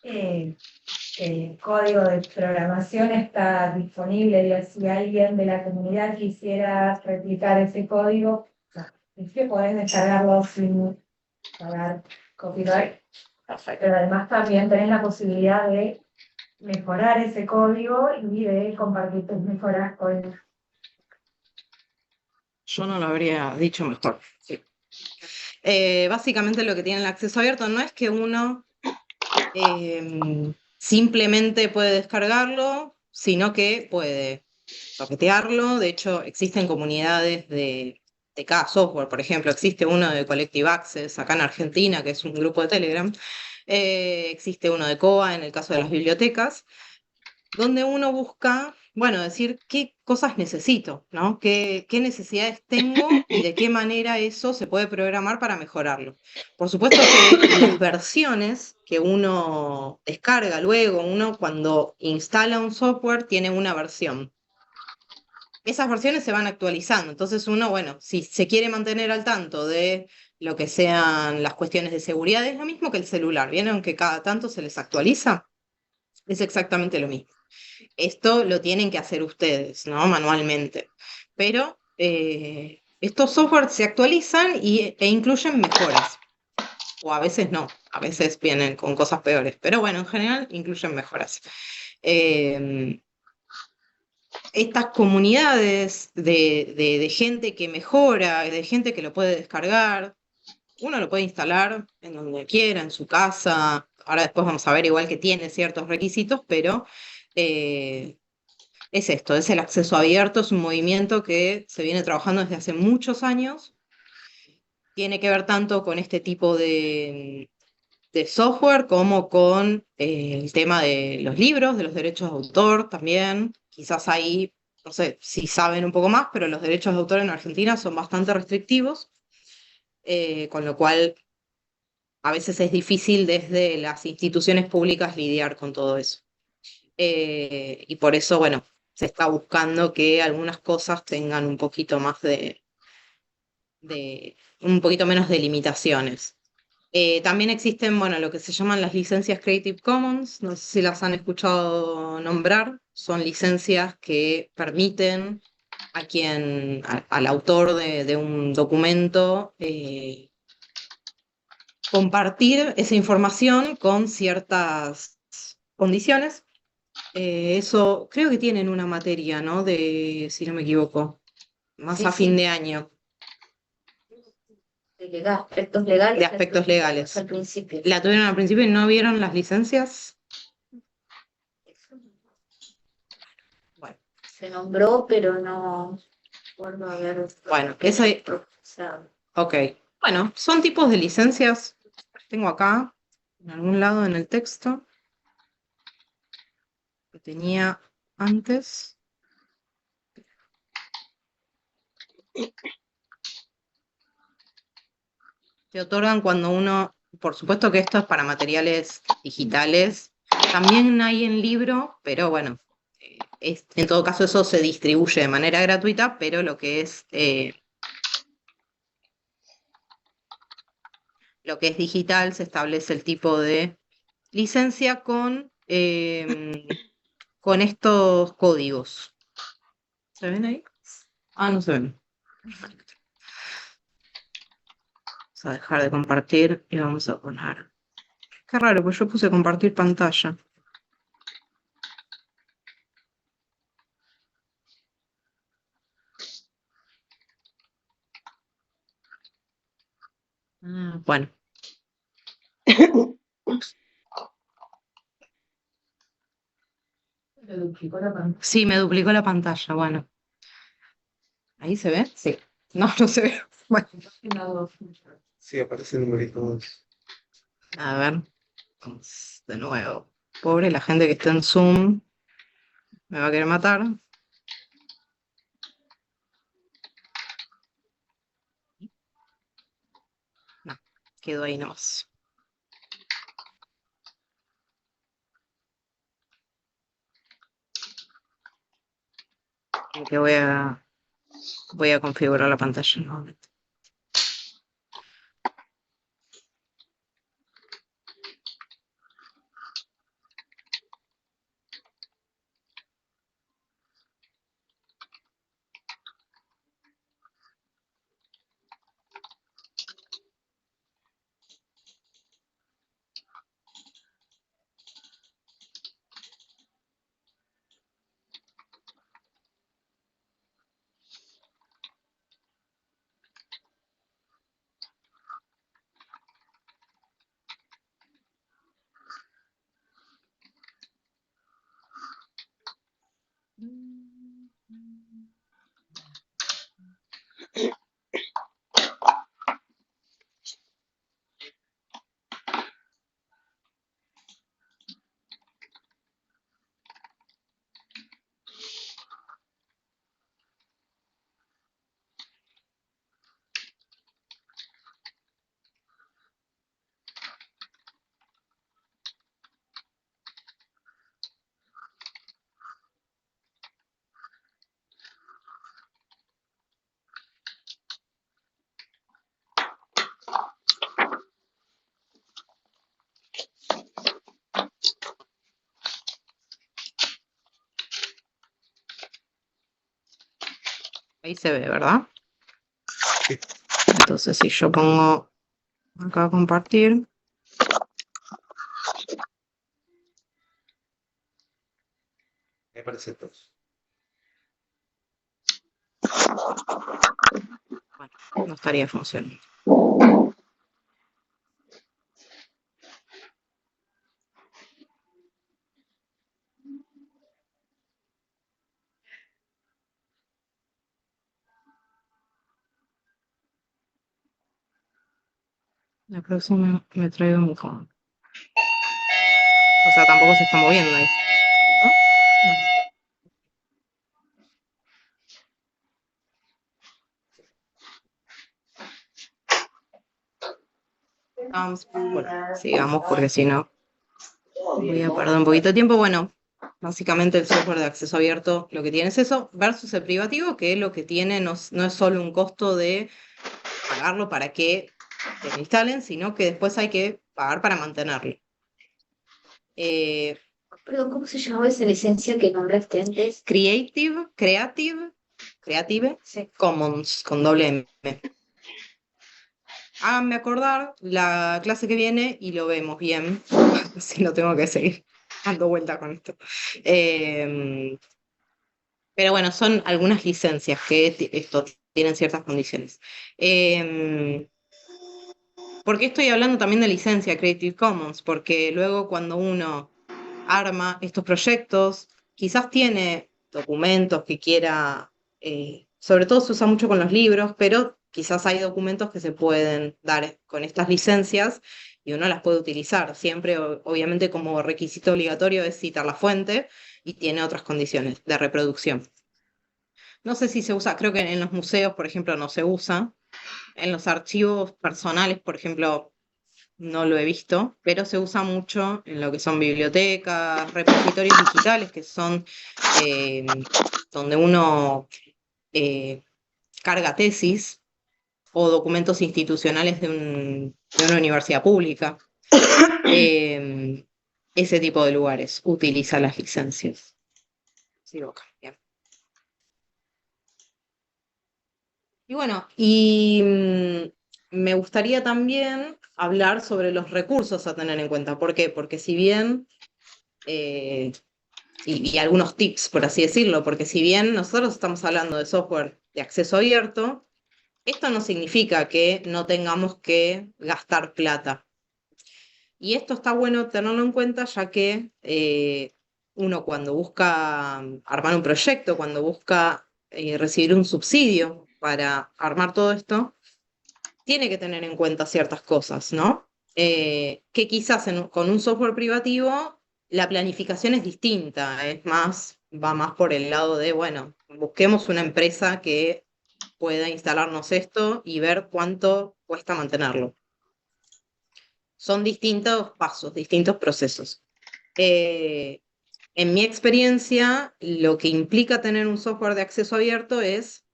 El código de programación está disponible y si alguien de la comunidad quisiera replicar ese código, es que podés descargarlo sin pagar copyright. Perfecto. Pero además también tenés la posibilidad de mejorar ese código y de compartir tus mejoras con... Yo no lo habría dicho mejor. Sí. Básicamente lo que tiene el acceso abierto no es que uno simplemente puede descargarlo, sino que puede toquetearlo. De hecho, existen comunidades de cada software. Por ejemplo, existe uno de Collective Access acá en Argentina, que es un grupo de Telegram. Existe uno de COA en el caso de las bibliotecas, donde uno busca, bueno, decir qué cosas necesito, ¿no? ¿Qué necesidades tengo y de qué manera eso se puede programar para mejorarlo? Por supuesto que las versiones que uno descarga luego, uno cuando instala un software tiene una versión. Esas versiones se van actualizando, entonces uno, bueno, si se quiere mantener al tanto de lo que sean las cuestiones de seguridad, es lo mismo que el celular, ¿vieron que cada tanto se les actualiza? Es exactamente lo mismo. Esto lo tienen que hacer ustedes, ¿no? Manualmente. Pero estos softwares se actualizan e incluyen mejoras. O a veces no, a veces vienen con cosas peores. Pero bueno, en general incluyen mejoras. Estas comunidades de gente que mejora, de gente que lo puede descargar, uno lo puede instalar en donde quiera, en su casa. Ahora después vamos a ver igual que tiene ciertos requisitos, pero es esto, es el acceso abierto, es un movimiento que se viene trabajando desde hace muchos años. Tiene que ver tanto con este tipo de software como con el tema de los libros, de los derechos de autor también. Quizás ahí, no sé si saben un poco más, pero los derechos de autor en Argentina son bastante restrictivos, con lo cual a veces es difícil desde las instituciones públicas lidiar con todo eso. Y por eso, bueno, se está buscando que algunas cosas tengan un poquito más un poquito menos de limitaciones. También existen, bueno, lo que se llaman las licencias Creative Commons, no sé si las han escuchado nombrar, son licencias que permiten al autor de un documento compartir esa información con ciertas condiciones. Eso creo que tienen una materia, ¿no? Si no me equivoco, más Sí, a fin sí. de año, De aspectos legales. de aspectos legales. Al principio. ¿La tuvieron al principio y no vieron las licencias? Bueno, Se nombró, pero no recuerdo haber... bueno, eso, ok. Bueno, son tipos de licencias, tengo acá, en algún lado en el texto, que tenía antes. Se otorgan cuando uno por supuesto que esto es para materiales digitales. También hay en libro, pero bueno, en todo caso eso se distribuye de manera gratuita, pero lo que es digital se establece el tipo de licencia con estos códigos. ¿Se ven ahí? Ah, no se ven. Perfecto. Vamos a dejar de compartir y vamos a poner. Qué raro, pues yo puse compartir pantalla. Bueno. Sí, me duplicó la pantalla, bueno. ¿Ahí se ve? Sí. No, no se ve. Bueno, Sí, aparece el numerito 2. a ver. Vamos de nuevo. Pobre la gente que está en Zoom. Me va a querer matar. No, quedó ahí nomás. Que voy a configurar la pantalla nuevamente. Ahí se ve, ¿verdad? Sí. Entonces, si yo pongo acá compartir. Me aparece 2. Bueno, no estaría funcionando. La próxima me traigo un phone. O sea, tampoco se está moviendo ahí. ¿No? Bueno, sigamos porque si no voy a perder un poquito de tiempo. Bueno, básicamente el software de acceso abierto lo que tiene es eso, versus el privativo, que lo que tiene no es solo un costo de pagarlo para que te lo instalen, sino que después hay que pagar para mantenerlo. Perdón, ¿cómo se llamaba esa licencia que nombraste antes? Creative Sí. Commons con doble M. Háganme acordar la clase que viene y lo vemos bien, si no tengo que seguir dando vuelta con esto. Pero bueno, son algunas licencias que esto tienen ciertas condiciones. ¿Por qué estoy hablando también de licencia Creative Commons? Porque luego cuando uno arma estos proyectos, quizás tiene documentos que quiera, sobre todo se usa mucho con los libros, pero quizás hay documentos que se pueden dar con estas licencias y uno las puede utilizar. Siempre, obviamente, como requisito obligatorio es citar la fuente y tiene otras condiciones de reproducción. No sé si se usa, creo que en los museos, por ejemplo, no se usa. En los archivos personales, por ejemplo, no lo he visto, pero se usa mucho en lo que son bibliotecas, repositorios digitales, que son donde uno carga tesis o documentos institucionales de una universidad pública. Ese tipo de lugares utiliza las licencias. Sigo acá, bien. Y bueno, me gustaría también hablar sobre los recursos a tener en cuenta. ¿Por qué? Porque si bien, y algunos tips, por así decirlo, porque si bien nosotros estamos hablando de software de acceso abierto, esto no significa que no tengamos que gastar plata. Y esto está bueno tenerlo en cuenta, ya que uno cuando busca armar un proyecto, cuando busca recibir un subsidio para armar todo esto, tiene que tener en cuenta ciertas cosas, ¿no? Que quizás con un software privativo la planificación es distinta, va más por el lado de, bueno, busquemos una empresa que pueda instalarnos esto y ver cuánto cuesta mantenerlo. Son distintos pasos, distintos procesos. En mi experiencia, lo que implica tener un software de acceso abierto es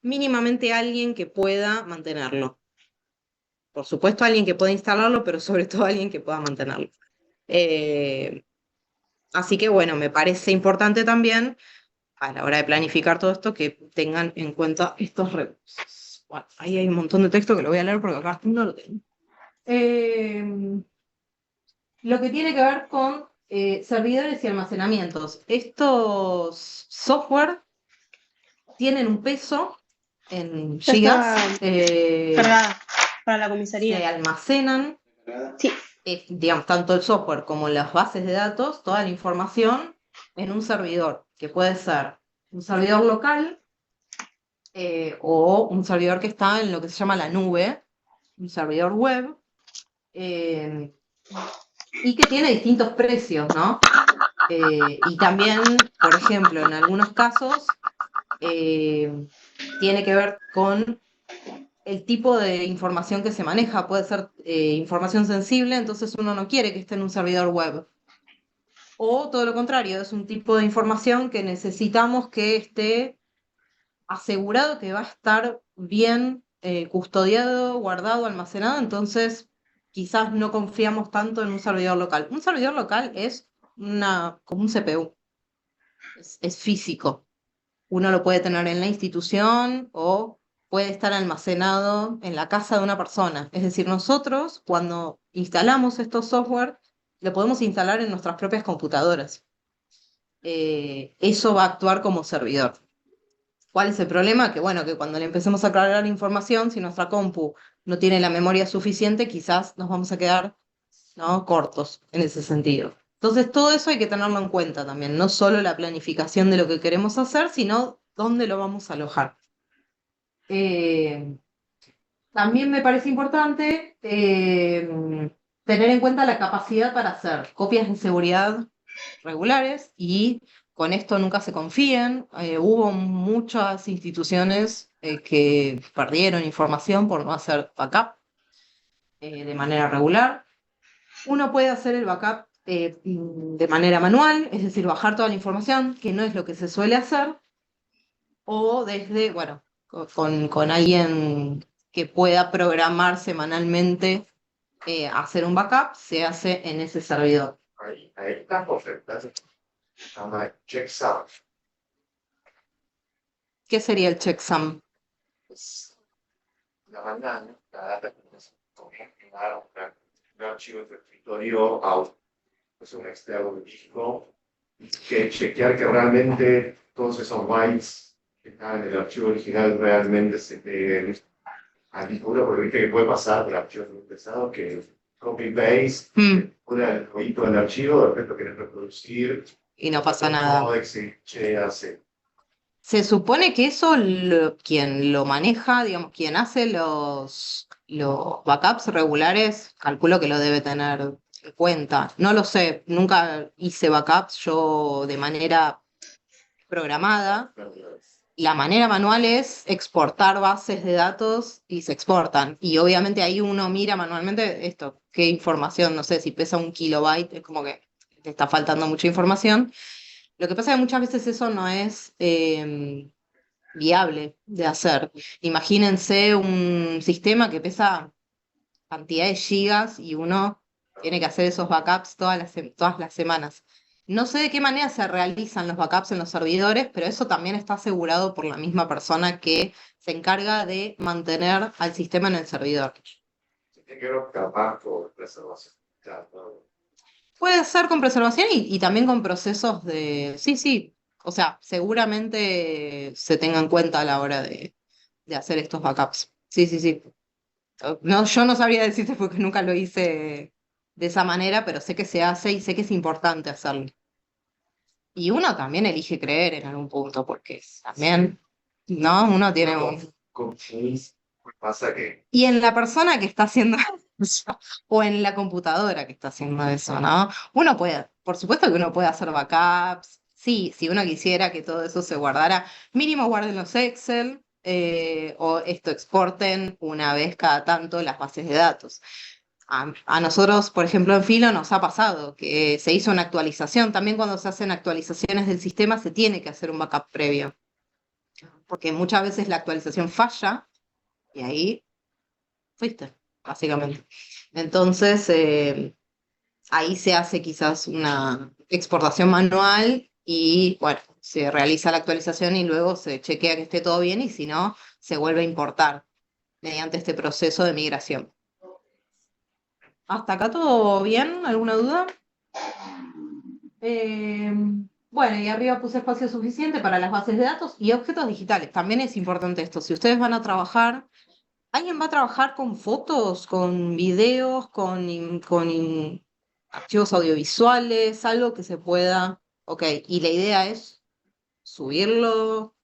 mínimamente alguien que pueda mantenerlo. Por supuesto, alguien que pueda instalarlo, pero sobre todo alguien que pueda mantenerlo. Así que bueno, me parece importante también a la hora de planificar todo esto que tengan en cuenta estos recursos. Bueno, ahí hay un montón de texto que lo voy a leer porque acá no lo tengo. Lo que tiene que ver con servidores y almacenamientos. Estos software tienen un peso en Ya gigas, está cargada para la se comisaría. almacenan, Sí. digamos, tanto el software como las bases de datos, toda la información en un servidor, que puede ser un servidor local o un servidor que está en lo que se llama la nube, un servidor web, y que tiene distintos precios, ¿no? Y también, por ejemplo, en algunos casos, tiene que ver con el tipo de información que se maneja. Puede ser información sensible, entonces uno no quiere que esté en un servidor web. O todo lo contrario, es un tipo de información que necesitamos que esté asegurado que va a estar bien custodiado, guardado, almacenado, entonces quizás no confiamos tanto en un servidor local. Un servidor local es como un CPU, es físico. Uno lo puede tener en la institución o puede estar almacenado en la casa de una persona. Es decir, nosotros cuando instalamos estos software, lo podemos instalar en nuestras propias computadoras. Eso va a actuar como servidor. ¿Cuál es el problema? Que bueno, que cuando le empecemos a cargar información, si nuestra compu no tiene la memoria suficiente, quizás nos vamos a quedar, ¿no?, cortos en ese sentido. Entonces, todo eso hay que tenerlo en cuenta también, no solo la planificación de lo que queremos hacer, sino dónde lo vamos a alojar. También me parece importante tener en cuenta la capacidad para hacer copias de seguridad regulares y con esto nunca se confíen. Hubo muchas instituciones que perdieron información por no hacer backup de manera regular. Uno puede hacer el backup de manera manual, es decir, bajar toda la información, que no es lo que se suele hacer, o desde, bueno, con alguien que pueda programar semanalmente hacer un backup, se hace en ese servidor. Hay una oferta que se llama checksum. ¿Qué sería el checksum? Es una mandan la data que necesitan un archivo de escritorio a un externo de México, que chequear que realmente todos esos bytes que están en el archivo original realmente se peguen al disco duro, porque viste que puede pasar por archivos muy pesados que copy-paste, pone el jueguito del archivo, de repente lo querés reproducir Y no pasa nada. Se supone que eso quien lo maneja, digamos, quien hace los backups regulares, calculo que lo debe tener en cuenta. No lo sé, nunca hice backups yo de manera programada, La manera manual es exportar bases de datos y se exportan. Y obviamente ahí uno mira manualmente esto, qué información, no sé, si pesa 1 kilobyte, es como que te está faltando mucha información. Lo que pasa es que muchas veces eso no es viable de hacer. Imagínense un sistema que pesa cantidad de gigas y uno tiene que hacer esos backups todas las semanas. No sé de qué manera se realizan los backups en los servidores, pero eso también está asegurado por la misma persona que se encarga de mantener al sistema en el servidor. Tiene que ver capaz con preservación. Puede ser con preservación y también con procesos de... Sí, sí. O sea, seguramente se tenga en cuenta a la hora de hacer estos backups. Sí, sí, sí. No, yo no sabría decirte porque nunca lo hice de esa manera, pero sé que se hace y sé que es importante hacerlo. Y uno también elige creer en algún punto, porque también, ¿no? Uno tiene un... Pasa que Y en la persona que está haciendo eso, o en la computadora que está haciendo eso, ¿no? Uno puede, por supuesto que uno puede hacer backups. Sí, si uno quisiera que todo eso se guardara, mínimo guarden los Excel, o esto exporten una vez cada tanto las bases de datos. A nosotros, por ejemplo, en Filo nos ha pasado que se hizo una actualización. También cuando se hacen actualizaciones del sistema se tiene que hacer un backup previo, porque muchas veces la actualización falla y ahí fuiste, básicamente. Entonces, ahí se hace quizás una exportación manual y, bueno, se realiza la actualización y luego se chequea que esté todo bien y si no, se vuelve a importar mediante este proceso de migración. ¿Hasta acá todo bien? ¿Alguna duda? Eh, bueno, y arriba puse espacio suficiente para las bases de datos y objetos digitales. También es importante esto. Si ustedes van a trabajar, ¿alguien va a trabajar con fotos, con videos, con archivos audiovisuales, algo que se pueda? Ok, y la idea es subirlo.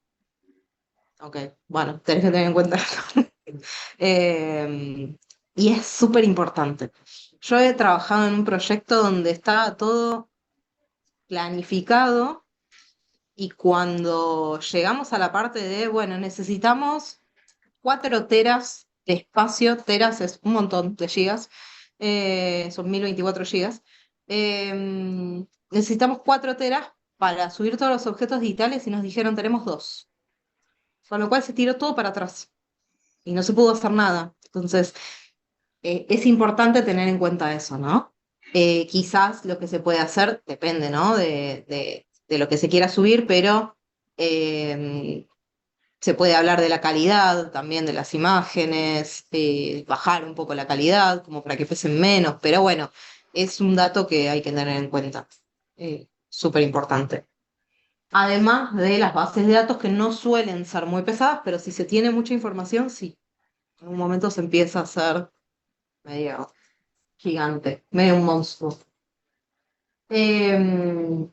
Ok, bueno, tenés que tener en cuenta. Eh, y es súper importante. Yo he trabajado en un proyecto donde estaba todo planificado y cuando llegamos a la parte de, bueno, necesitamos 4 teras de espacio, teras es un montón de gigas, son 1024 gigas, necesitamos 4 teras para subir todos los objetos digitales y nos dijeron tenemos 2, con lo cual se tiró todo para atrás y no se pudo hacer nada. Entonces, es importante tener en cuenta eso, ¿no? Quizás lo que se puede hacer depende, ¿no? De lo que se quiera subir, pero se puede hablar de la calidad también de las imágenes, bajar un poco la calidad, como para que pesen menos, pero bueno, es un dato que hay que tener en cuenta, súper importante. Además de las bases de datos que no suelen ser muy pesadas, pero si se tiene mucha información, sí. En un momento se empieza a hacer medio gigante, medio un monstruo. Bueno,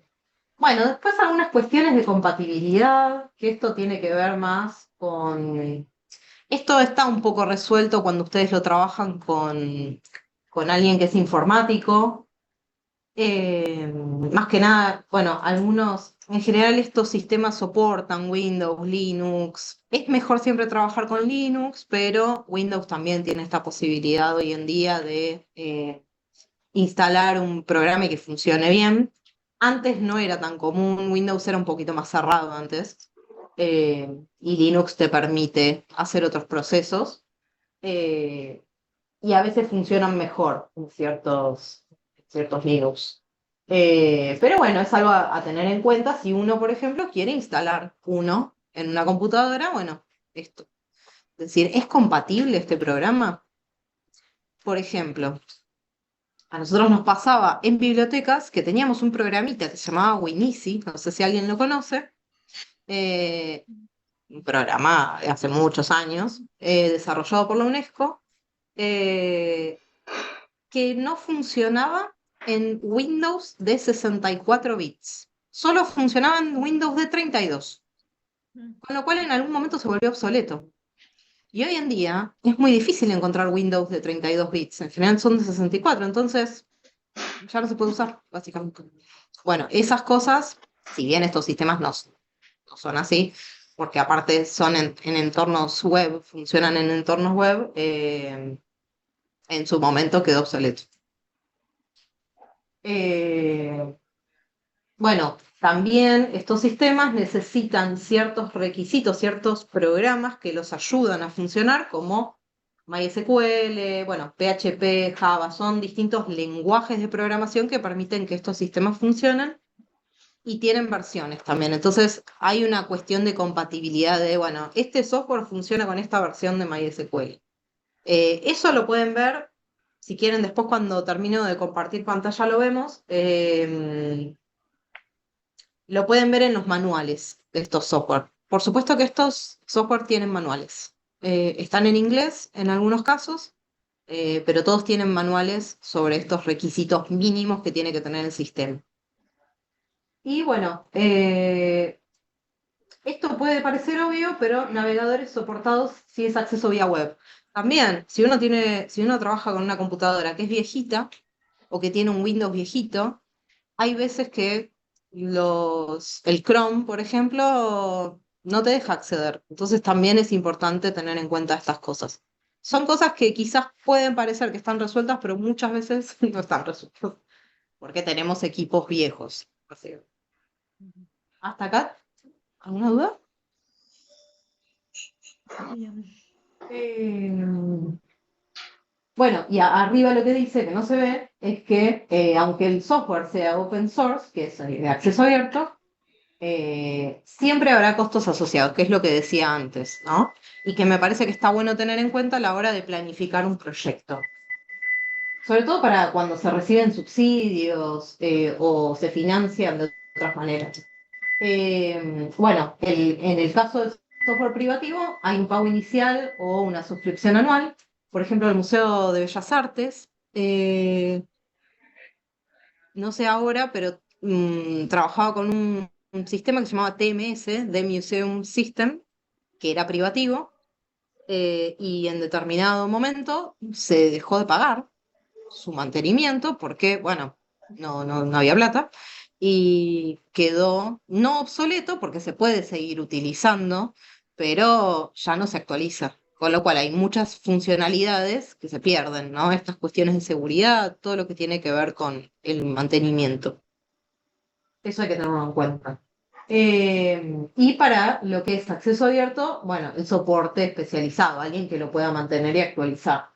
después algunas cuestiones de compatibilidad, que esto tiene que ver más con... Esto está un poco resuelto cuando ustedes lo trabajan con alguien que es informático. Más que nada, bueno, algunos, en general estos sistemas soportan Windows, Linux. Es mejor siempre trabajar con Linux, pero Windows también tiene esta posibilidad hoy en día de instalar un programa y que funcione bien. Antes no era tan común, Windows era un poquito más cerrado antes, y Linux te permite hacer otros procesos, eh, y a veces funcionan mejor en ciertos Linux. Pero bueno, es algo a tener en cuenta si uno, por ejemplo, quiere instalar uno en una computadora, bueno, esto. Es decir, ¿es compatible este programa? Por ejemplo, a nosotros nos pasaba en bibliotecas que teníamos un programita que se llamaba Winisi, no sé si alguien lo conoce, eh, un programa de hace muchos años, desarrollado por la UNESCO, eh, que no funcionaba en Windows de 64 bits, solo funcionaba en Windows de 32, con lo cual en algún momento se volvió obsoleto. Y hoy en día es muy difícil encontrar Windows de 32 bits, en general son de 64, entonces ya no se puede usar, básicamente. Bueno, esas cosas, si bien estos sistemas no son así, porque aparte son en entornos web, funcionan en entornos web, en su momento quedó obsoleto. Bueno, también estos sistemas necesitan ciertos requisitos, ciertos programas que los ayudan a funcionar, como MySQL, bueno, PHP, Java, son distintos lenguajes de programación que permiten que estos sistemas funcionen y tienen versiones también. Entonces hay una cuestión de compatibilidad de, bueno, este software funciona con esta versión de MySQL. Eso lo pueden ver, si quieren, después cuando termino de compartir pantalla lo vemos. Lo pueden ver en los manuales de estos software. Por supuesto que estos software tienen manuales. Están en inglés en algunos casos, pero todos tienen manuales sobre estos requisitos mínimos que tiene que tener el sistema. Y bueno, esto puede parecer obvio, pero navegadores soportados si es acceso vía web. También, si uno trabaja con una computadora que es viejita o que tiene un Windows viejito, hay veces que el Chrome, por ejemplo, no te deja acceder. Entonces también es importante tener en cuenta estas cosas. Son cosas que quizás pueden parecer que están resueltas, pero muchas veces no están resueltas, porque tenemos equipos viejos. Así. ¿Hasta acá? ¿Alguna duda? Bueno, y arriba lo que dice, que no se ve, es que aunque el software sea open source, que es de acceso abierto, siempre habrá costos asociados, que es lo que decía antes, ¿no? Y que me parece que está bueno tener en cuenta a la hora de planificar un proyecto. Sobre todo para cuando se reciben subsidios o se financian de otras maneras. Bueno, en el caso del software privativo hay un pago inicial o una suscripción anual. Por ejemplo, el Museo de Bellas Artes, no sé ahora, pero trabajaba con un sistema que se llamaba TMS, The Museum System, que era privativo, y en determinado momento se dejó de pagar su mantenimiento porque, bueno, no había plata, y quedó no obsoleto porque se puede seguir utilizando, pero ya no se actualiza. Con lo cual hay muchas funcionalidades que se pierden, ¿no? Estas cuestiones de seguridad, todo lo que tiene que ver con el mantenimiento. Eso hay que tenerlo en cuenta. Y para lo que es acceso abierto, bueno, el soporte especializado, alguien que lo pueda mantener y actualizar.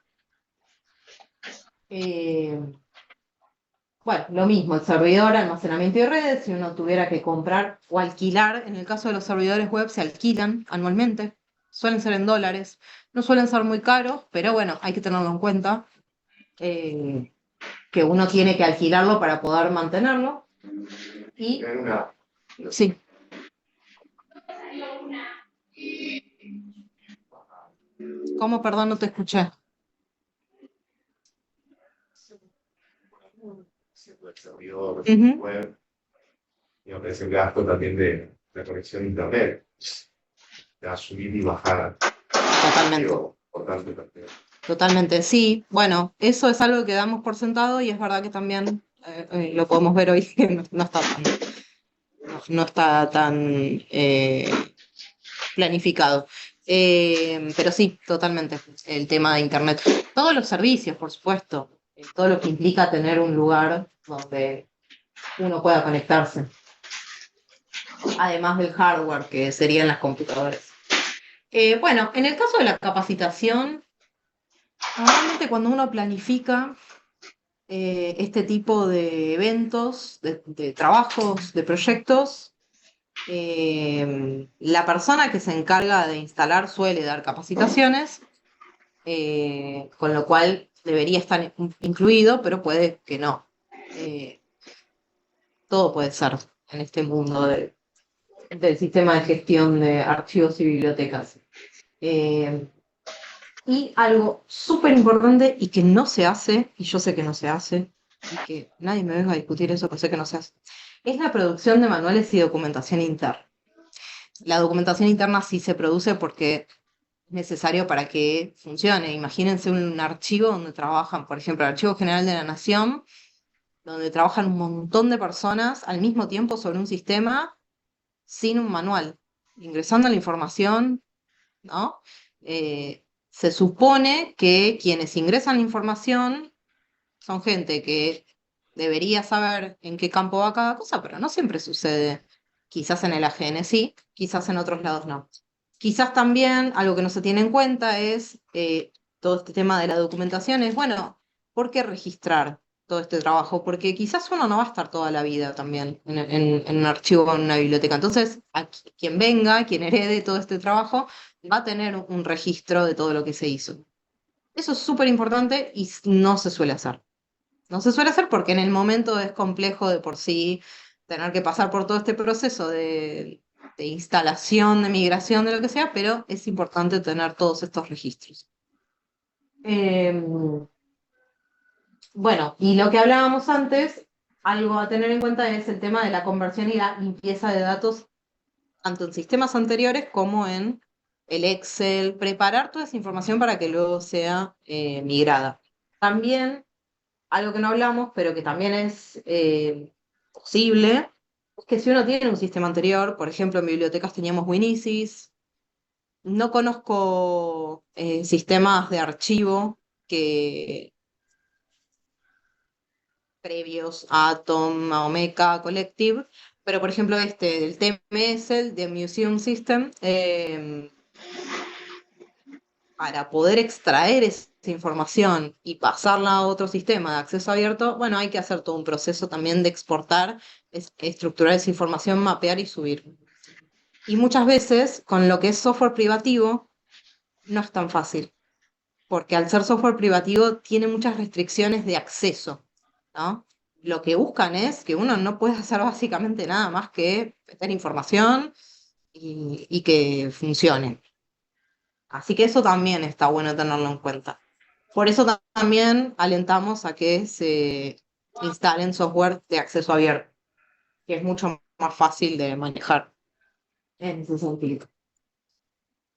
Bueno, lo mismo, el servidor, almacenamiento y redes, si uno tuviera que comprar o alquilar, en el caso de los servidores web se alquilan anualmente, suelen ser en dólares, no suelen ser muy caros, pero bueno, hay que tenerlo en cuenta, que uno tiene que alquilarlo para poder mantenerlo. Y sí. ¿Cómo? Perdón, no te escuché. El servidor web y ofrece el gasto también de conexión a internet, de subir y bajar. Totalmente. Totalmente, sí. Bueno, eso es algo que damos por sentado y es verdad que también lo podemos ver hoy que no está tan planificado. Pero sí, totalmente, el tema de internet. Todos los servicios, por supuesto, todo lo que implica tener un lugar donde uno pueda conectarse. Además del hardware, que serían las computadoras. Bueno, en el caso de la capacitación, normalmente cuando uno planifica este tipo de eventos, de trabajos, de proyectos, la persona que se encarga de instalar suele dar capacitaciones, con lo cual debería estar incluido, pero puede que no. Todo puede ser en este mundo del sistema de gestión de archivos y bibliotecas. Y algo súper importante y que no se hace, y yo sé que no se hace, y que nadie me venga a discutir eso, pero sé que no se hace, es la producción de manuales y documentación interna. La documentación interna sí se produce porque es necesario para que funcione. Imagínense un archivo donde trabajan, por ejemplo, el Archivo General de la Nación, donde trabajan un montón de personas al mismo tiempo sobre un sistema sin un manual. ingresando la información, ¿no? Se supone que quienes ingresan la información son gente que debería saber en qué campo va cada cosa, pero no siempre sucede. Quizás en el AGN sí, quizás en otros lados no. Quizás también algo que no se tiene en cuenta es todo este tema de la documentación, es, bueno, ¿por qué registrar todo este trabajo? Porque quizás uno no va a estar toda la vida también en un archivo o en una biblioteca. Entonces, quien venga, quien herede todo este trabajo, va a tener un registro de todo lo que se hizo. Eso es súper importante y no se suele hacer. No se suele hacer porque en el momento es complejo de por sí tener que pasar por todo este proceso de instalación, de migración, de lo que sea, pero es importante tener todos estos registros. Bueno, y lo que hablábamos antes, algo a tener en cuenta es el tema de la conversión y la limpieza de datos, tanto en sistemas anteriores como en el Excel, preparar toda esa información para que luego sea migrada. También algo que no hablamos, pero que también es posible, es que si uno tiene un sistema anterior, por ejemplo, en bibliotecas teníamos Winisys, no conozco sistemas de archivo que previos a Atom, a Omeka, Collective, pero por ejemplo el TMS, el de Museum System, para poder extraer esa información y pasarla a otro sistema de acceso abierto, bueno, hay que hacer todo un proceso también de exportar, estructurar esa información, mapear y subir. Y muchas veces, con lo que es software privativo, no es tan fácil, porque al ser software privativo tiene muchas restricciones de acceso, ¿no? Lo que buscan es que uno no pueda hacer básicamente nada más que meter información y que funcione. Así que eso también está bueno tenerlo en cuenta. Por eso también alentamos a que se instalen software de acceso abierto, que es mucho más fácil de manejar en ese sentido.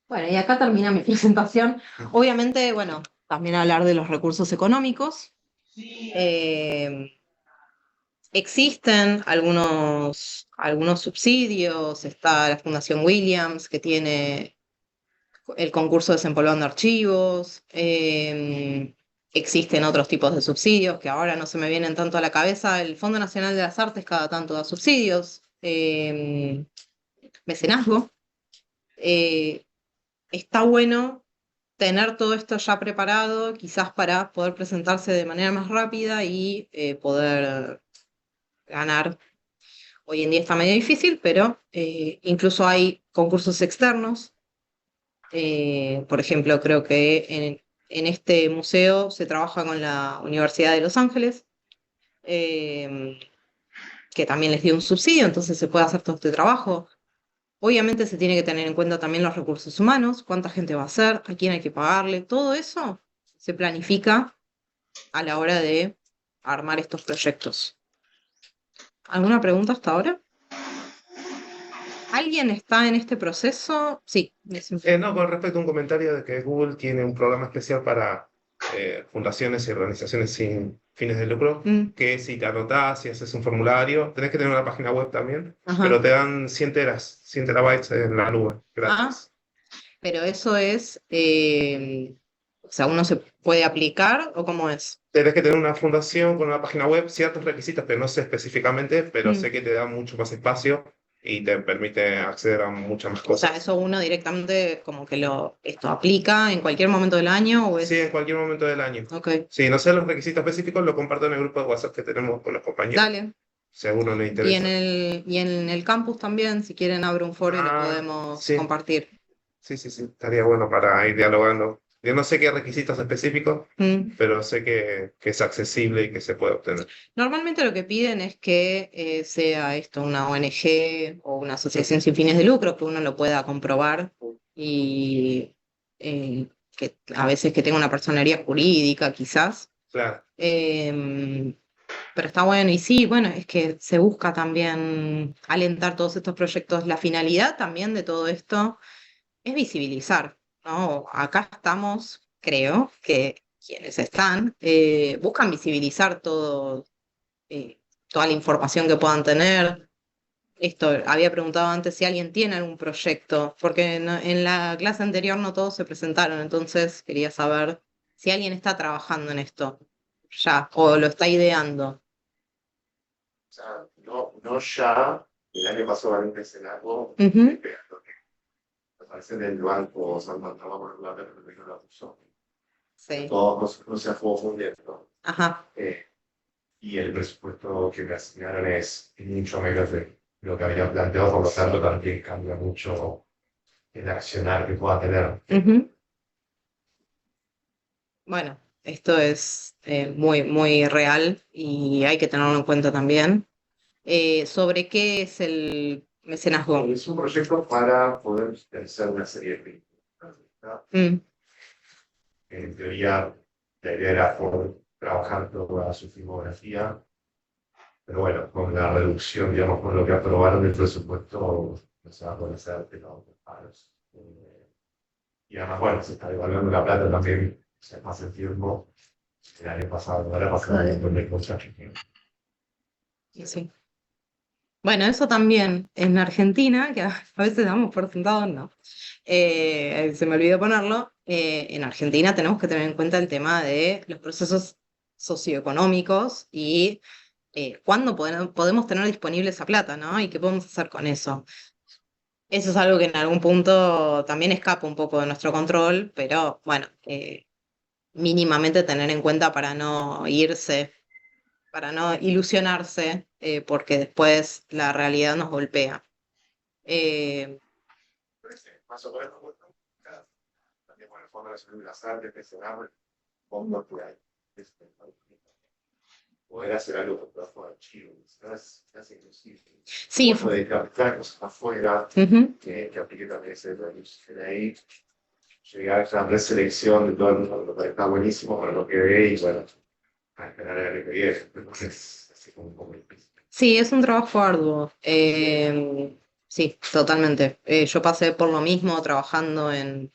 Bueno, y acá termina mi presentación. Obviamente, bueno, también hablar de los recursos económicos. Existen algunos subsidios, está la Fundación Williams, que tiene el concurso Desempolvando Archivos, existen otros tipos de subsidios que ahora no se me vienen tanto a la cabeza. El Fondo Nacional de las Artes cada tanto da subsidios, mecenazgo. Está bueno tener todo esto ya preparado, quizás para poder presentarse de manera más rápida y poder ganar. Hoy en día está medio difícil, pero incluso hay concursos externos. Por ejemplo, creo que en este museo se trabaja con la Universidad de Los Ángeles, que también les dio un subsidio, entonces se puede hacer todo este trabajo. Obviamente se tiene que tener en cuenta también los recursos humanos, cuánta gente va a ser, a quién hay que pagarle, todo eso se planifica a la hora de armar estos proyectos. ¿Alguna pregunta hasta ahora? ¿Alguien está en este proceso? Sí. No, con respecto a un comentario de que Google tiene un programa especial para fundaciones y organizaciones sin fines de lucro, que si te anotás y haces un formulario, tenés que tener una página web también, pero te dan 100 terabytes en la nube, gratis. Pero eso es, o sea, ¿uno se puede aplicar o cómo es? Tenés que tener una fundación con una página web, ciertos requisitos que no sé específicamente, pero sé que te da mucho más espacio y te permite acceder a muchas más cosas. O sea, eso uno directamente como que esto aplica en cualquier momento del año o es... Sí, en cualquier momento del año. Okay. Sí, no sé los requisitos específicos, lo comparto en el grupo de WhatsApp que tenemos con los compañeros. Dale. Si a alguno le interesa. Y en el campus también, si quieren abrir un foro y lo podemos compartir. Sí, estaría bueno para ir dialogando. Yo no sé qué requisitos específicos, pero sé que es accesible y que se puede obtener. Normalmente lo que piden es que sea esto una ONG o una asociación sin fines de lucro, que uno lo pueda comprobar y que a veces que tenga una personería jurídica quizás. Claro. Pero está bueno, y sí, bueno, es que se busca también alentar todos estos proyectos. La finalidad también de todo esto es visibilizar, ¿no? Acá estamos, creo que quienes están, buscan visibilizar toda la información que puedan tener. esto, había preguntado antes si alguien tiene algún proyecto, porque en la clase anterior no todos se presentaron, entonces quería saber si alguien está trabajando en esto ya, o lo está ideando. O sea, no ya, el año pasado había un escenario, Ujú. me parece del banco Santander, no me acuerdo la verdad, pero no la puso. Sí, Todo no se fue fundiendo. ajá, Y el presupuesto que me asignaron es mucho menos de lo que había planteado, por lo tanto también cambia mucho el accionar que pueda tener. ujú. Bueno, esto es muy, muy real y hay que tenerlo en cuenta también. ¿Sobre qué es el mecenazgo? Es un proyecto para poder hacer una serie de películas, ¿no? Mm, En teoría, la idea era poder trabajar toda su filmografía, pero bueno, con la reducción, digamos, con lo que aprobaron el presupuesto, no se va a poder hacer de los paros. Y además, bueno, se está devaluando la plata también, se pasa el tiempo. El año pasado, ahora pasado un montón de cosas. sí. Bueno, eso también en Argentina, que a veces damos por sentado, no. Se me olvidó ponerlo. En Argentina tenemos que tener en cuenta el tema de los procesos socioeconómicos y cuándo podemos tener disponible esa plata, ¿no? Y qué podemos hacer con eso. Eso es algo que en algún punto también escapa un poco de nuestro control, pero bueno, mínimamente tener en cuenta para no irse, para no ilusionarse, porque después la realidad nos golpea. Eh, Más o menos, bueno, también con el Fondo Nacional de las Artes, mencionamos el fondo que hay. Poder hacer algo con trabajo de archivos, es inclusive. sí, Bueno, de captar cosas afuera, ujú. que aplique también ese de ahí, llegar a esa preselección de todo el mundo, lo que está buenísimo para lo que ve y bueno, a esperar a ver lo que viene. Entonces, así como un poco difícil. Sí, es un trabajo arduo. Sí, totalmente. Yo pasé por lo mismo trabajando en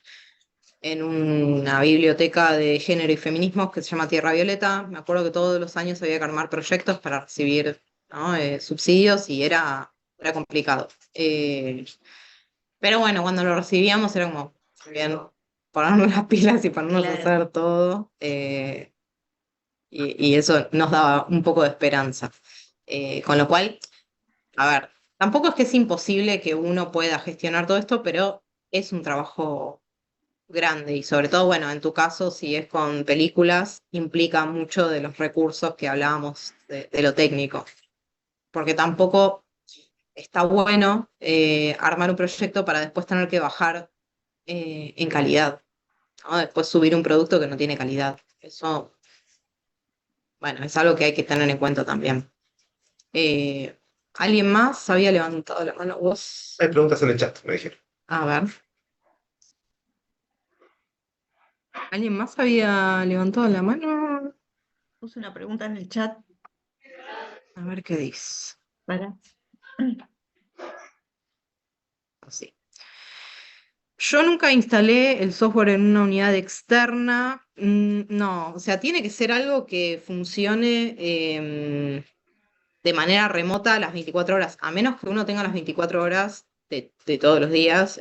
una biblioteca de género y feminismos que se llama Tierra Violeta. Me acuerdo que todos los años había que armar proyectos para recibir, ¿no? Subsidios y era complicado. Pero bueno, cuando lo recibíamos era como, bien, ponernos las pilas y ponernos a Claro. hacer todo. Y eso nos daba un poco de esperanza. Con lo cual, a ver, tampoco es que es imposible que uno pueda gestionar todo esto, pero es un trabajo grande y sobre todo, bueno, en tu caso, si es con películas, implica mucho de los recursos que hablábamos de lo técnico, porque tampoco está bueno armar un proyecto para después tener que bajar en calidad, ¿no? Después subir un producto que no tiene calidad. Eso, bueno, es algo que hay que tener en cuenta también. Eh, ¿Alguien más había levantado la mano? ¿Vos? Hay preguntas en el chat, me dijeron. A ver. ¿Alguien más había levantado la mano? Puse una pregunta en el chat A ver qué dice. para. Así. Yo nunca instalé el software en una unidad externa. No, o sea, tiene que ser algo que funcione de manera remota las 24 horas, a menos que uno tenga las 24 horas de todos los días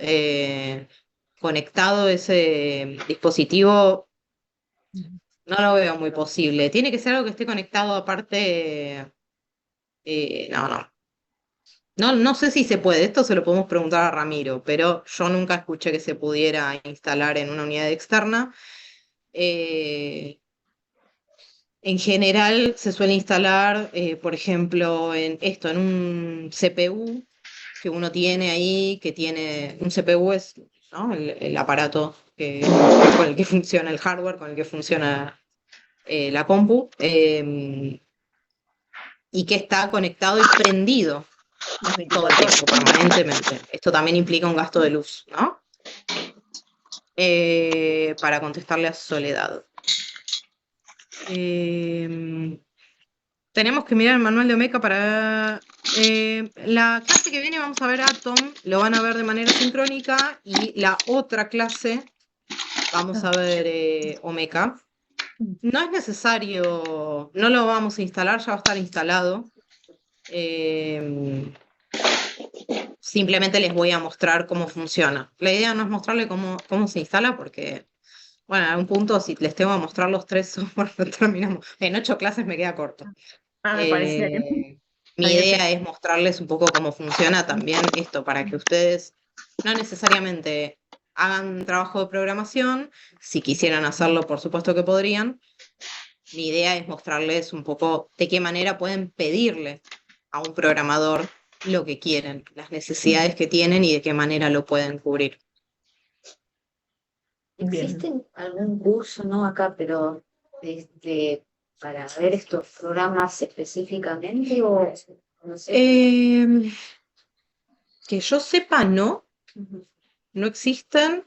conectado ese dispositivo. No lo veo muy posible. Tiene que ser algo que esté conectado aparte. No, no. No, no sé si se puede, esto se lo podemos preguntar a Ramiro, pero yo nunca escuché que se pudiera instalar en una unidad externa. Eh, en general se suele instalar, por ejemplo, en un CPU que uno tiene ahí, que tiene, un CPU es, ¿no? El aparato con el que funciona el hardware, con el que funciona la compu, y que está conectado y prendido todo el tiempo, permanentemente. Esto también implica un gasto de luz, ¿no? Para contestarle a Soledad. Tenemos que mirar el manual de Omeka para... la clase que viene vamos a ver Atom, lo van a ver de manera sincrónica, y la otra clase vamos a ver Omeka. No es necesario, no lo vamos a instalar, ya va a estar instalado. simplemente les voy a mostrar cómo funciona. La idea no es mostrarle cómo se instala, porque, bueno, a un punto, si les tengo que mostrar los 3 software, no terminamos. En 8 clases me queda corto. Me parecía que Mi había idea es mostrarles un poco cómo funciona también esto, para que ustedes no necesariamente hagan trabajo de programación. Si quisieran hacerlo, por supuesto que podrían. Mi idea es mostrarles un poco de qué manera pueden pedirle a un programador lo que quieren, las necesidades que tienen y de qué manera lo pueden cubrir. ¿Existe algún curso, no acá, pero para ver estos programas específicamente o no sé? Que yo sepa, no existen.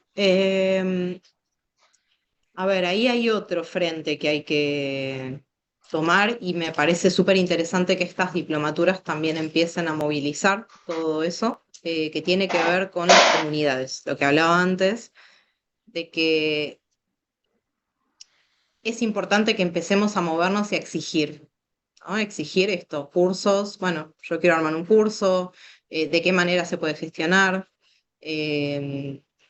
A ver, ahí hay otro frente que hay que tomar y me parece súper interesante que estas diplomaturas también empiecen a movilizar todo eso, que tiene que ver con las comunidades. Lo que hablaba antes, de que es importante que empecemos a movernos y a exigir, ¿no? Exigir estos cursos. Bueno, yo quiero armar un curso, de qué manera se puede gestionar.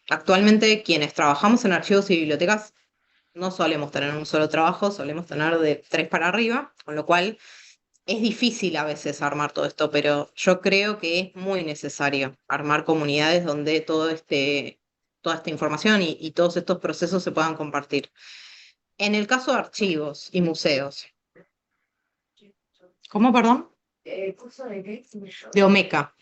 Actualmente, quienes trabajamos en archivos y bibliotecas, no solemos tener un solo trabajo, solemos tener de 3 para arriba, con lo cual es difícil a veces armar todo esto, pero yo creo que es muy necesario armar comunidades donde toda esta información y todos estos procesos se puedan compartir. En el caso de archivos y museos. ¿Cómo, perdón? ¿El curso de qué? De Omeka.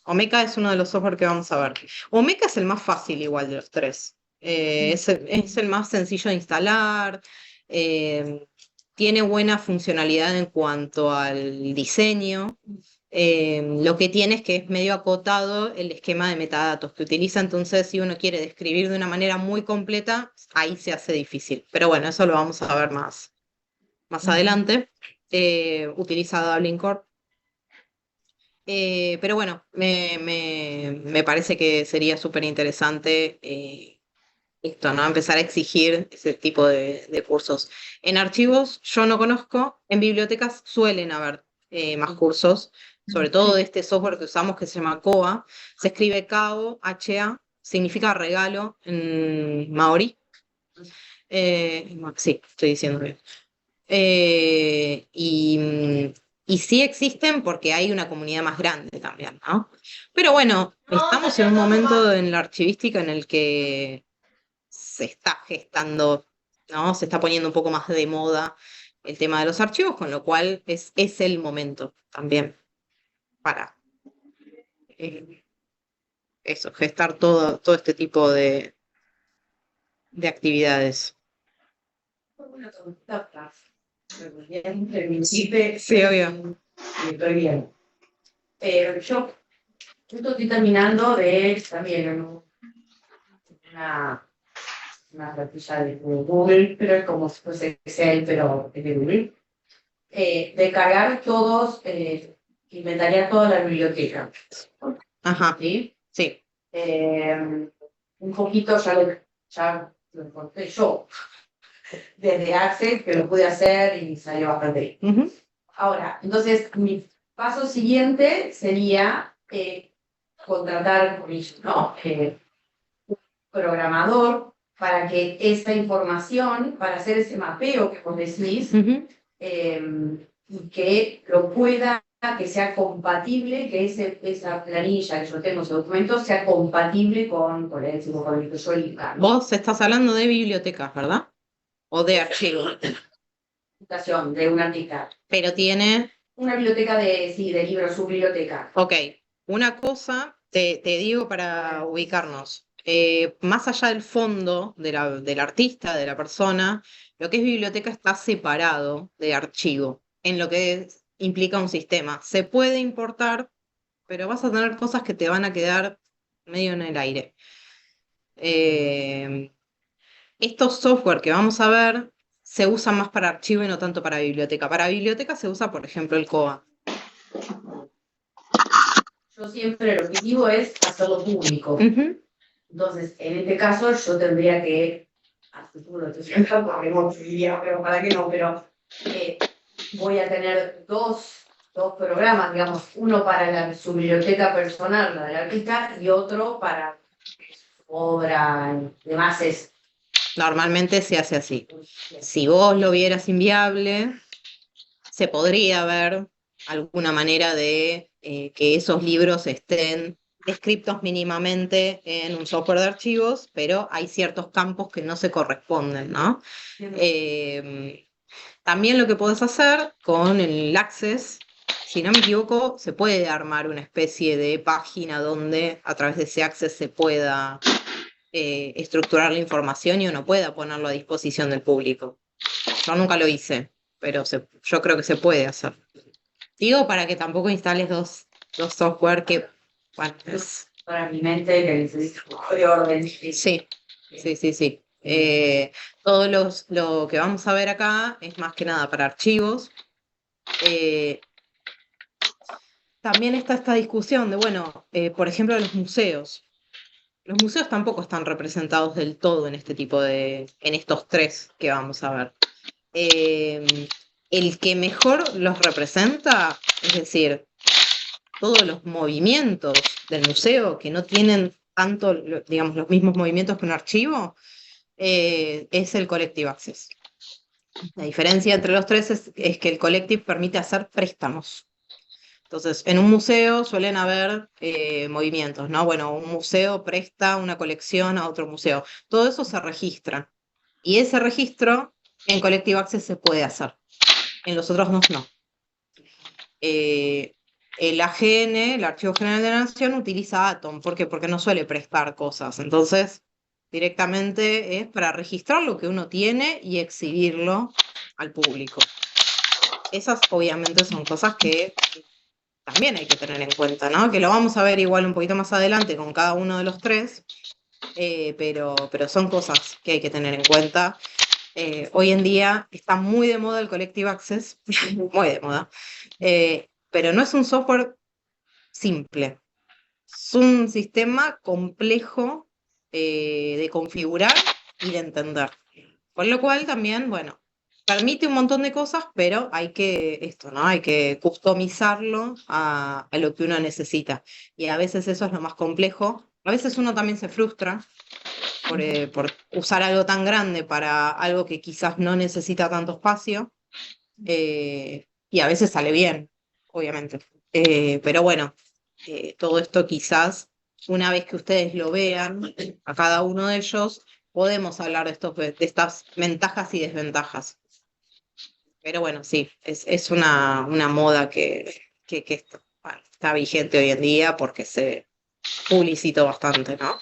Omeka es uno de los software que vamos a ver. Omeka es el más fácil igual de los 3. Es el más sencillo de instalar, tiene buena funcionalidad en cuanto al diseño. Lo que tiene es que es medio acotado el esquema de metadatos que utiliza, entonces si uno quiere describir de una manera muy completa, ahí se hace difícil. Pero bueno, eso lo vamos a ver más adelante. Utiliza Dublin Core. Pero bueno, me parece que sería súper interesante esto, ¿no? Empezar a exigir ese tipo de cursos. En archivos yo no conozco, en bibliotecas suelen haber más cursos, sobre todo de este software que usamos que se llama COA. Se escribe KO, HA, significa regalo en maorí. Sí, estoy diciendo bien. Y sí existen porque hay una comunidad más grande también, ¿no? Pero bueno, estamos en un momento en la archivística en el que se está gestando, ¿no? Se está poniendo un poco más de moda el tema de los archivos, con lo cual es el momento también para eso, gestar todo este tipo de actividades. Sí, obvio. Estoy bien. Yo estoy terminando de también una plantilla de Google, pero es como si fuese Excel, pero es de Google. De cargar todos, inventariar toda la biblioteca. Ajá. ¿Sí? Sí. Un poquito ya lo encontré yo. Desde Access, que lo pude hacer y salió bastante bien. Uh-huh. Ahora, entonces, mi paso siguiente sería contratar con ellos, ¿no? Un programador para que esta información, para hacer ese mapeo que vos decís, Uh-huh. Y que lo pueda, que sea compatible, que esa planilla que yo tengo, ese documento, sea compatible con el que yo elija, ¿no? Vos estás hablando de bibliotecas, ¿verdad? O de archivos. De una artista. Pero tiene... Una biblioteca de libros, su biblioteca. Ok, una cosa, te digo para ubicarnos, más allá del fondo del artista, de la persona, lo que es biblioteca está separado de archivo, en lo que implica un sistema. Se puede importar, pero vas a tener cosas que te van a quedar medio en el aire. Estos software que vamos a ver se usan más para archivo y no tanto para biblioteca. Para biblioteca se usa, por ejemplo, el COA. Yo siempre el objetivo es hacerlo público. Uh-huh. Entonces, en este caso, yo tendría que, a futuro, pero para que no, pero voy a tener 2 dos programas, digamos, uno para su biblioteca personal, la del artista, y otro para su obra, demás es. Normalmente se hace así. Si vos lo vieras inviable, se podría ver alguna manera de que esos libros estén descriptos mínimamente en un software de archivos, pero hay ciertos campos que no se corresponden, ¿no? También lo que podés hacer con el Access, si no me equivoco, se puede armar una especie de página donde a través de ese Access se pueda estructurar la información y uno pueda ponerlo a disposición del público. Yo nunca lo hice, pero yo creo que se puede hacer. Digo para que tampoco instales dos software que, bueno, es... Para mi mente que necesita un poco de orden. Sí. Todo lo que vamos a ver acá es más que nada para archivos. También está esta discusión de, bueno, por ejemplo, los museos. Los museos tampoco están representados del todo en en estos tres que vamos a ver. El que mejor los representa, es decir, todos los movimientos del museo que no tienen tanto, digamos, los mismos movimientos que un archivo, es el Collective Access. La diferencia entre los tres es que el Collective permite hacer préstamos. Entonces, en un museo suelen haber movimientos, ¿no? Bueno, un museo presta una colección a otro museo. Todo eso se registra. Y ese registro en Collective Access se puede hacer. En los otros dos no. El AGN, el Archivo General de la Nación, utiliza Atom. ¿Por qué? Porque no suele prestar cosas. Entonces, directamente es para registrar lo que uno tiene y exhibirlo al público. Esas obviamente son cosas que también hay que tener en cuenta, ¿no? Que lo vamos a ver igual un poquito más adelante con cada uno de los tres, pero son cosas que hay que tener en cuenta. Hoy en día está muy de moda el Collective Access, muy de moda, pero no es un software simple. Es un sistema complejo de configurar y de entender. Con lo cual también, bueno, permite un montón de cosas, pero hay que customizarlo a lo que uno necesita. Y a veces eso es lo más complejo. A veces uno también se frustra por usar algo tan grande para algo que quizás no necesita tanto espacio. Y a veces sale bien, obviamente. Pero bueno, todo esto quizás, una vez que ustedes lo vean, a cada uno de ellos, podemos hablar de estas ventajas y desventajas. Pero bueno, sí, es una moda que está vigente hoy en día porque se publicitó bastante, ¿no?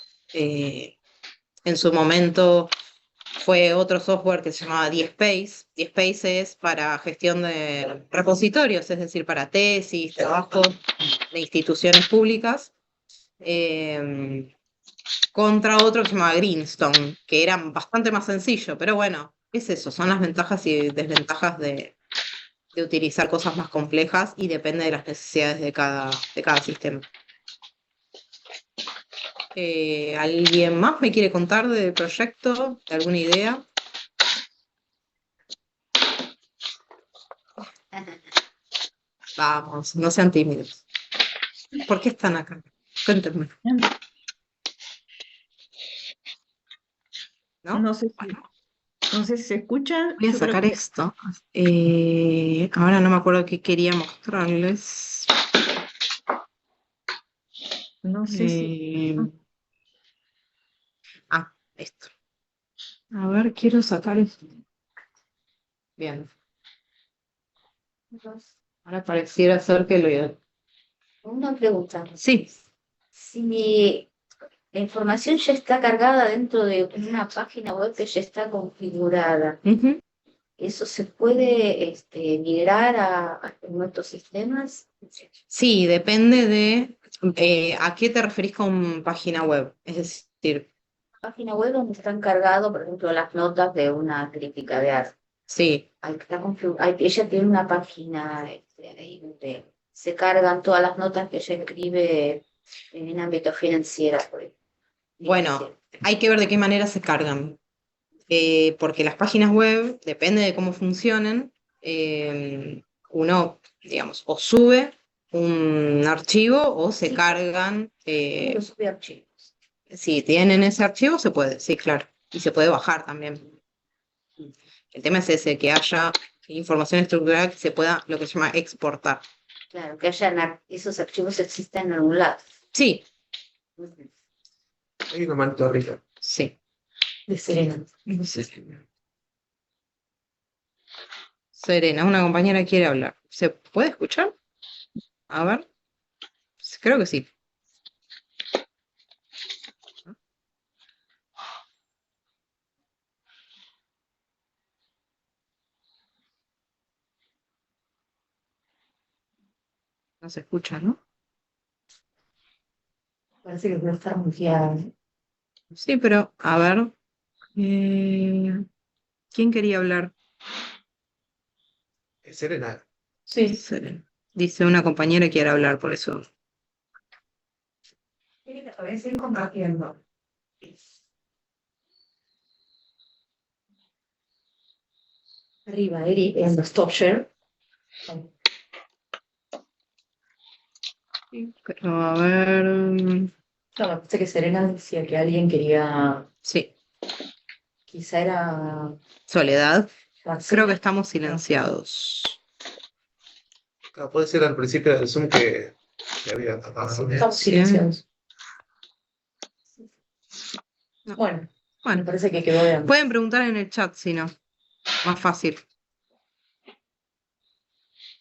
En su momento fue otro software que se llamaba DSpace. DSpace es para gestión de repositorios, es decir, para tesis, trabajos de instituciones públicas, contra otro que se llamaba Greenstone, que era bastante más sencillo, pero bueno, es eso, son las ventajas y desventajas de utilizar cosas más complejas y depende de las necesidades de cada sistema. ¿Alguien más me quiere contar del proyecto? ¿De alguna idea? Vamos, no sean tímidos. ¿Por qué están acá? Cuéntenme. ¿No? No sé si se escuchan. Voy a sacar esto. Ahora no me acuerdo qué quería mostrarles. No sé si... Esto. A ver, quiero sacar esto. Bien. Ahora pareciera ser que lo... Una pregunta. Sí. Si la información ya está cargada dentro de una página web que ya está configurada, ¿eso se puede migrar a nuestros sistemas? Sí, depende de a qué te referís con página web. Es decir, Página web donde están cargadas, por ejemplo, las notas de una crítica de arte. sí. Ella tiene una página ahí donde se cargan todas las notas que ella escribe en ámbito financiero. Bueno, hay que ver de qué manera se cargan. Porque las páginas web, depende de cómo funcionen, uno, digamos, o sube un archivo o se Sí. cargan, Uno sube archivos. si tienen ese archivo se puede, sí, claro, y se puede bajar también. El tema es ese, que haya información estructurada que se pueda, lo que se llama exportar. Claro, que esos archivos existen en algún lado. Sí, Ujú. Hay una manito arriba. sí. De Serena. Serena, una compañera quiere hablar. ¿Se puede escuchar? A ver. Creo que sí. No se escucha, ¿no? Parece que no está muy fiada. Sí, pero a ver. ¿Quién quería hablar? Serena. Sí. Serena. Dice una compañera quiere hablar, por eso. Voy a seguir compartiendo. Arriba, Eri, en los top share. Pero a ver. No, me parece que Serena decía que alguien quería. Sí, Quizá era. Soledad. Maxi. Creo que estamos silenciados. Claro, puede ser al principio del Zoom que había Estamos silenciados. No. Bueno, me Bueno, parece que quedó de antes. pueden preguntar en el chat si no. Más fácil.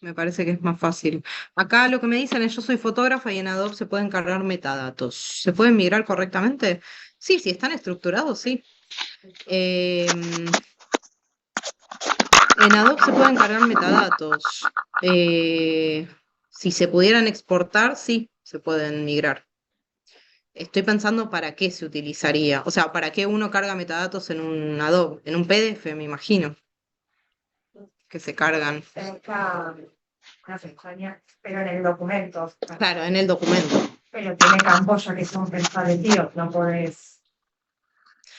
Me parece que es más fácil. Acá lo que me dicen es yo soy fotógrafa y en Adobe se pueden cargar metadatos. ¿Se pueden migrar correctamente? Sí, si están estructurados, sí. En Adobe se pueden cargar metadatos. Si se pudieran exportar, sí, se pueden migrar. Estoy pensando para qué se utilizaría. O sea, para qué uno carga metadatos en un Adobe. En un PDF, me imagino. Que se cargan. Una pestaña, pero en el documento. Claro, en el documento. Pero tiene campos ya que son preestablecidos, no podés.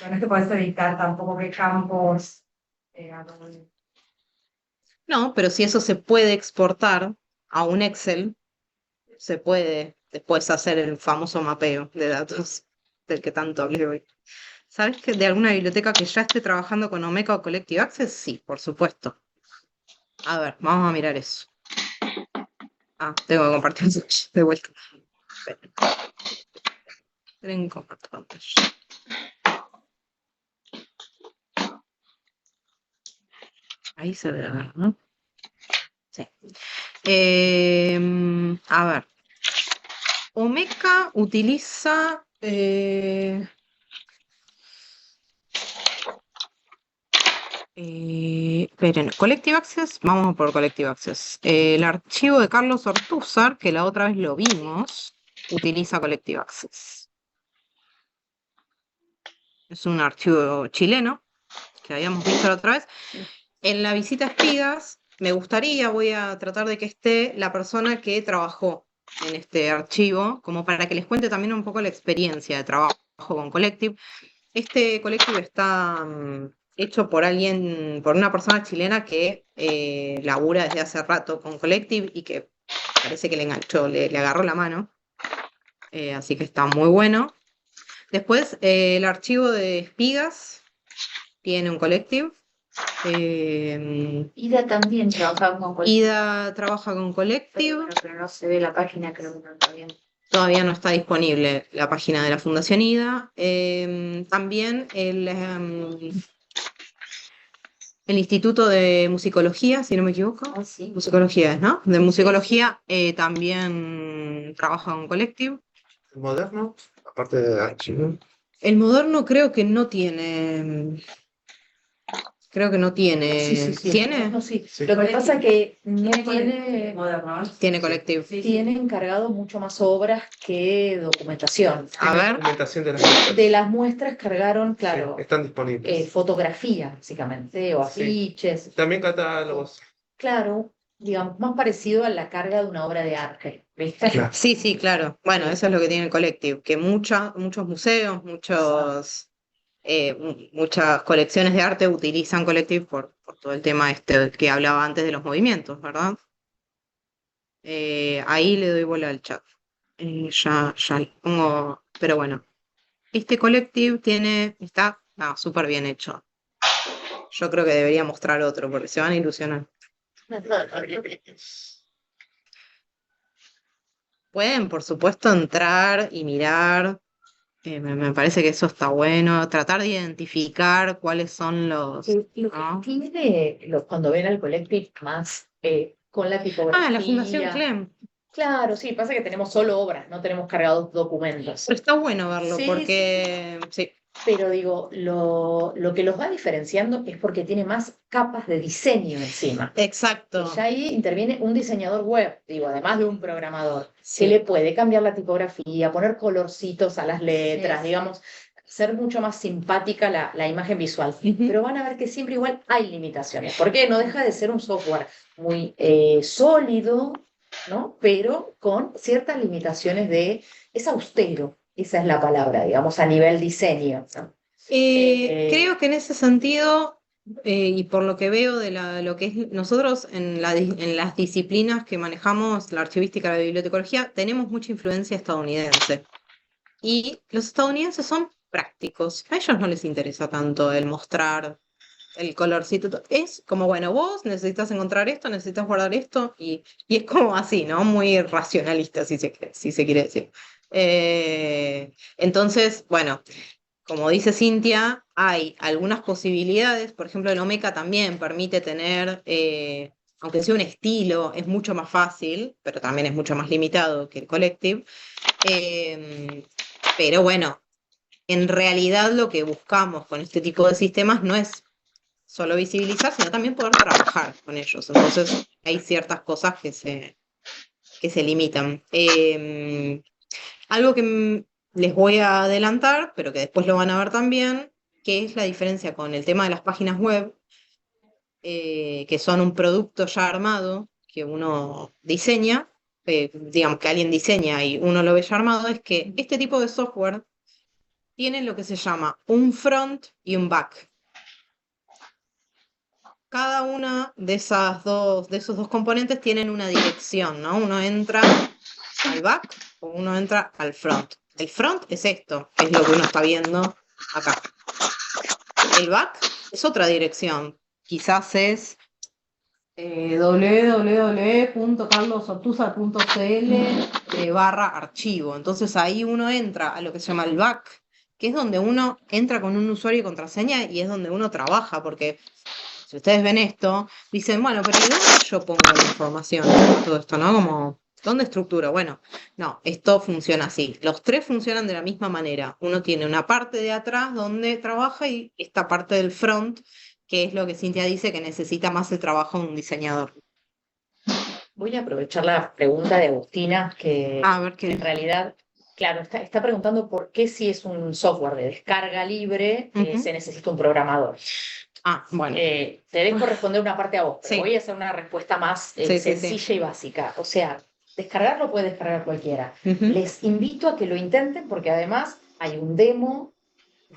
No es que podés editar tampoco qué campos. No, pero si eso se puede exportar a un Excel, se puede después hacer el famoso mapeo de datos del que tanto hablé hoy. ¿Sabes que de alguna biblioteca que ya esté trabajando con Omeka o Collective Access? Sí, por supuesto. A ver, vamos a mirar eso. Ah, tengo que compartir de vuelta. Tengo que compartir pantalla. Ahí se ve, ¿no? Sí. A ver. Omeka utiliza... esperen, Collective Access, vamos por Collective Access. El archivo de Carlos Ortúzar, que la otra vez lo vimos, utiliza Collective Access. Es un archivo chileno que habíamos visto la otra vez. En la visita a Espigas, me gustaría, voy a tratar de que esté la persona que trabajó en este archivo, como para que les cuente también un poco la experiencia de trabajo con Collective. Este Collective está hecho por alguien, por una persona chilena que labura desde hace rato con Collective y que parece que le enganchó, le agarró la mano. Así que está muy bueno. Después, el archivo de Espigas tiene un Collective. Ida también trabajaba con Collective. Ida trabaja con Collective. Pero no se ve la página, creo que no está bien. Todavía no está disponible la página de la Fundación Ida. También el Instituto de Musicología, si no me equivoco. Ah, sí. Musicología, ¿no? De musicología también trabaja con Collective. ¿El moderno? Aparte de archivo. El moderno creo que no tiene. Creo que no tiene. Sí. ¿Tiene? No, sí. Sí. Lo que pasa es que no Tiene tiene. moderno, ¿no? Tiene Collective. Tiene encargado mucho más obras que documentación. A ver. Documentación de las muestras. De las muestras cargaron, claro, Sí, están disponibles. fotografía, básicamente, o Sí. afiches. También catálogos. Claro, digamos, más parecido a la carga de una obra de arte, ¿viste? Claro. Sí, claro. Bueno, eso es lo que tiene el Collective, que muchos museos, muchas colecciones de arte utilizan Collective por todo el tema este que hablaba antes de los movimientos, ¿verdad? ahí le doy bola al chat. Ya le pongo, pero bueno, este collective está súper bien hecho. Yo creo que debería mostrar otro porque se van a ilusionar. Pueden, por supuesto, entrar y mirar. Me parece que eso está bueno. Tratar de identificar cuáles son los. Lo que ¿no? tiene cuando ven al collective más con la La Fundación tipografía. Clem. Claro, sí, pasa que tenemos solo obras, no tenemos cargados documentos. Pero está bueno verlo Sí, porque. Sí. Pero digo, lo que los va diferenciando es porque tiene más capas de diseño encima. Exacto. Y ya ahí interviene un diseñador web, digo, además de un programador, Sí. que le puede cambiar la tipografía, poner colorcitos a las letras, Sí. digamos, ser mucho más simpática la imagen visual. Ujú. Pero van a ver que siempre igual hay limitaciones, porque no deja de ser un software muy sólido, ¿no? Pero con ciertas limitaciones es austero. Esa es la palabra, digamos, a nivel diseño, ¿no? Creo que en ese sentido, y por lo que veo de lo que es nosotros en las disciplinas que manejamos, la archivística, la bibliotecología, tenemos mucha influencia estadounidense. Y los estadounidenses son prácticos. A ellos no les interesa tanto el mostrar el colorcito. Es como, bueno, vos necesitas encontrar esto, necesitas guardar esto, y es como así, ¿no? Muy racionalista, si se quiere decir. Entonces, bueno, como dice Cintia, hay algunas posibilidades. Por ejemplo, el Omeka también permite tener, aunque sea un estilo, es mucho más fácil, pero también es mucho más limitado que el Collective. Pero bueno, en realidad lo que buscamos con este tipo de sistemas no es solo visibilizar, sino también poder trabajar con ellos. Entonces hay ciertas cosas que se limitan. Algo que les voy a adelantar, pero que después lo van a ver también, que es la diferencia con el tema de las páginas web, que son un producto ya armado que uno diseña, digamos que alguien diseña y uno lo ve ya armado, es que este tipo de software tiene lo que se llama un front y un back. Cada una de esos dos componentes tienen una dirección, ¿no? Uno entra al back o uno entra al front. El front es esto, que es lo que uno está viendo acá. El back es otra dirección. Quizás es www.carlosortuza.cl/archivo. Entonces ahí uno entra a lo que se llama el back, que es donde uno entra con un usuario y contraseña y es donde uno trabaja, porque si ustedes ven esto, dicen, bueno, pero ¿y dónde yo pongo la información? Todo esto, ¿no? Como, ¿dónde estructuro? Bueno, no, esto funciona así. Los tres funcionan de la misma manera. Uno tiene una parte de atrás donde trabaja y esta parte del front, que es lo que Cintia dice que necesita más el trabajo de un diseñador. Voy a aprovechar la pregunta de Agustina, que A ver qué en dice. realidad, claro, está preguntando por qué si es un software de descarga libre se necesita un programador. Bueno. Te dejo responder una parte a vos, pero Sí. voy a hacer una respuesta más Sí, sencilla y básica. O sea, descargarlo puede descargar cualquiera. Ujú. Les invito a que lo intenten porque además hay un demo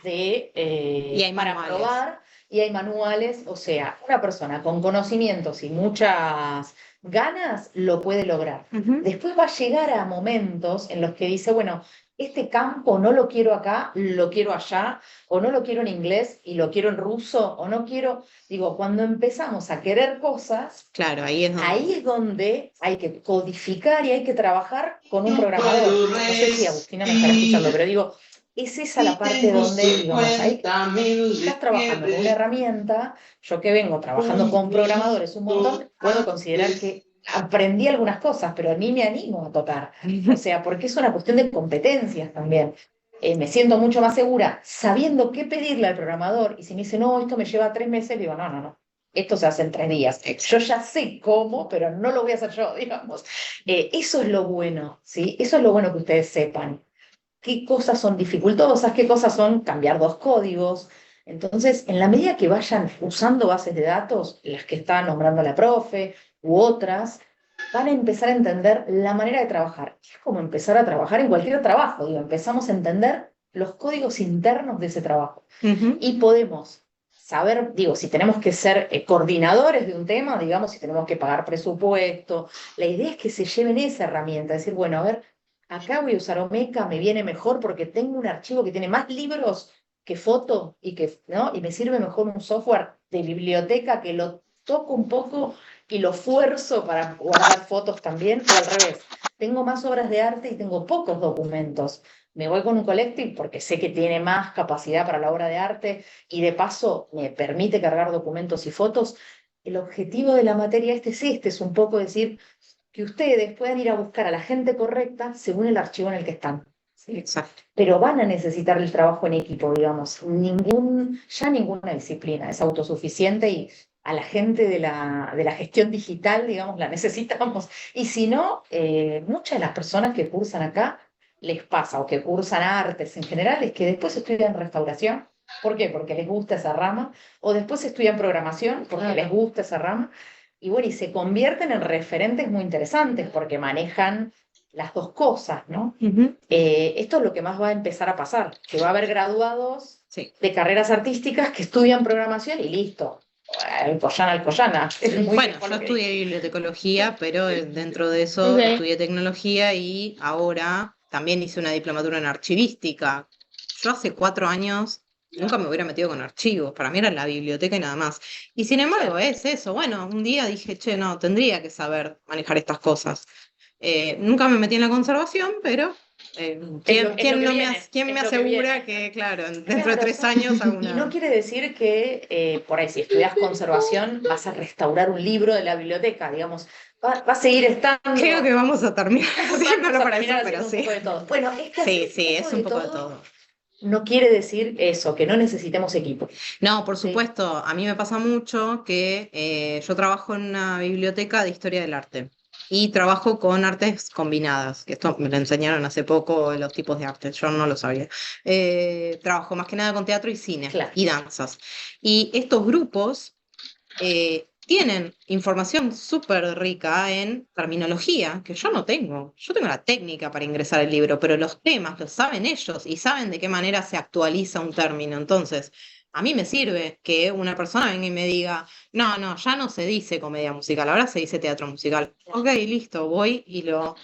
Y hay para manuales. probar y hay manuales. O sea, una persona con conocimientos y muchas ganas lo puede lograr. Ujú. Después va a llegar a momentos en los que dice, bueno, este campo no lo quiero acá, lo quiero allá, o no lo quiero en inglés y lo quiero en ruso, o no quiero, digo, cuando empezamos a querer cosas, Claro, ahí es donde hay que codificar y hay que trabajar con un programador. No sé si Agustina me estará escuchando, pero digo, es esa la parte donde, digamos, ahí estás trabajando con una herramienta, yo que vengo trabajando con programadores un montón, puedo considerar que aprendí algunas cosas, pero ni me animo a tocar. O sea, porque es una cuestión de competencias también. Me siento mucho más segura sabiendo qué pedirle al programador y si me dice, no, esto me lleva 3 meses, digo, no, esto se hace en 3 días. Yo ya sé cómo, pero no lo voy a hacer yo, digamos. Eso es lo bueno, ¿sí? Eso es lo bueno que ustedes sepan. ¿Qué cosas son dificultosas? ¿Qué cosas son cambiar 2 códigos? Entonces, en la medida que vayan usando bases de datos, las que está nombrando la profe u otras, van a empezar a entender la manera de trabajar. Es como empezar a trabajar en cualquier trabajo, digo, empezamos a entender los códigos internos de ese trabajo. Ujú. Y podemos saber, digo, si tenemos que ser coordinadores de un tema, digamos, si tenemos que pagar presupuesto, la idea es que se lleven esa herramienta, decir, bueno, a ver, acá voy a usar Omeca, me viene mejor porque tengo un archivo que tiene más libros que foto ¿no? Y me sirve mejor un software de biblioteca que lo toco un poco y lo fuerzo para guardar fotos también, o al revés. Tengo más obras de arte y tengo pocos documentos. Me voy con un collective porque sé que tiene más capacidad para la obra de arte y de paso me permite cargar documentos y fotos. El objetivo de la materia es un poco decir que ustedes puedan ir a buscar a la gente correcta según el archivo en el que están. Sí, exacto. Pero van a necesitar el trabajo en equipo, digamos. Ya ninguna disciplina es autosuficiente y a la gente de la gestión digital, digamos, la necesitamos. Y si no, muchas de las personas que cursan acá les pasa, o que cursan artes en general, es que después estudian restauración. ¿Por qué? Porque les gusta esa rama. O después estudian programación porque les gusta esa rama. Y bueno, y se convierten en referentes muy interesantes porque manejan las dos cosas, ¿no? Esto es lo que más va a empezar a pasar, que va a haber graduados de carreras artísticas que estudian programación y listo. Alcoyana. Bueno, yo estudié bibliotecología, pero dentro de eso estudié tecnología y ahora también hice una diplomatura en archivística. Yo hace 4 años nunca me hubiera metido con archivos, para mí era la biblioteca y nada más. Y sin embargo es eso, bueno, un día dije, che, no, tendría que saber manejar estas cosas. Nunca me metí en la conservación, pero ¿quién me asegura que, claro, dentro de 3 años hago una... Y no quiere decir que por ahí si estudias conservación vas a restaurar un libro de la biblioteca, digamos, va a seguir estando... Creo que vamos a terminar haciéndolo para eso, pero sí. Un poco de todo. Bueno, es que sí, es un poco de todo. No quiere decir eso, que no necesitemos equipo. No, por supuesto, a mí me pasa mucho que yo trabajo en una biblioteca de historia del arte y trabajo con artes combinadas, que esto me lo enseñaron hace poco los tipos de arte, yo no lo sabía. Trabajo más que nada con teatro y cine y danzas. Y estos grupos tienen información súper rica en terminología que yo no tengo. Yo tengo la técnica para ingresar el libro, pero los temas los saben ellos y saben de qué manera se actualiza un término. Entonces, a mí me sirve que una persona venga y me diga, no, ya no se dice comedia musical, ahora se dice teatro musical. Ok, listo, voy y lo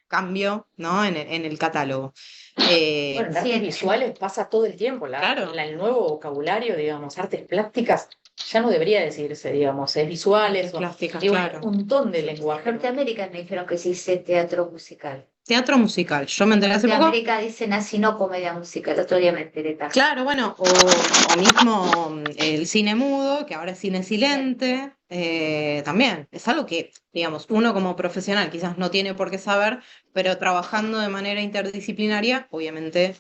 cambio, ¿no? en el catálogo. Bueno, en artes visuales pasa todo el tiempo, el nuevo vocabulario, digamos, artes plásticas, ya no debería decirse, digamos, es visuales, plásticas, claro. Un montón de lenguaje. En Norteamérica me dijeron que se dice teatro musical. Teatro musical, yo me enteré hace poco. En América dicen así, no comedia musical, otro día me enteré también. Claro, bueno, o mismo el cine mudo, que ahora es cine silente, también. Es algo que, digamos, uno como profesional quizás no tiene por qué saber, pero trabajando de manera interdisciplinaria, obviamente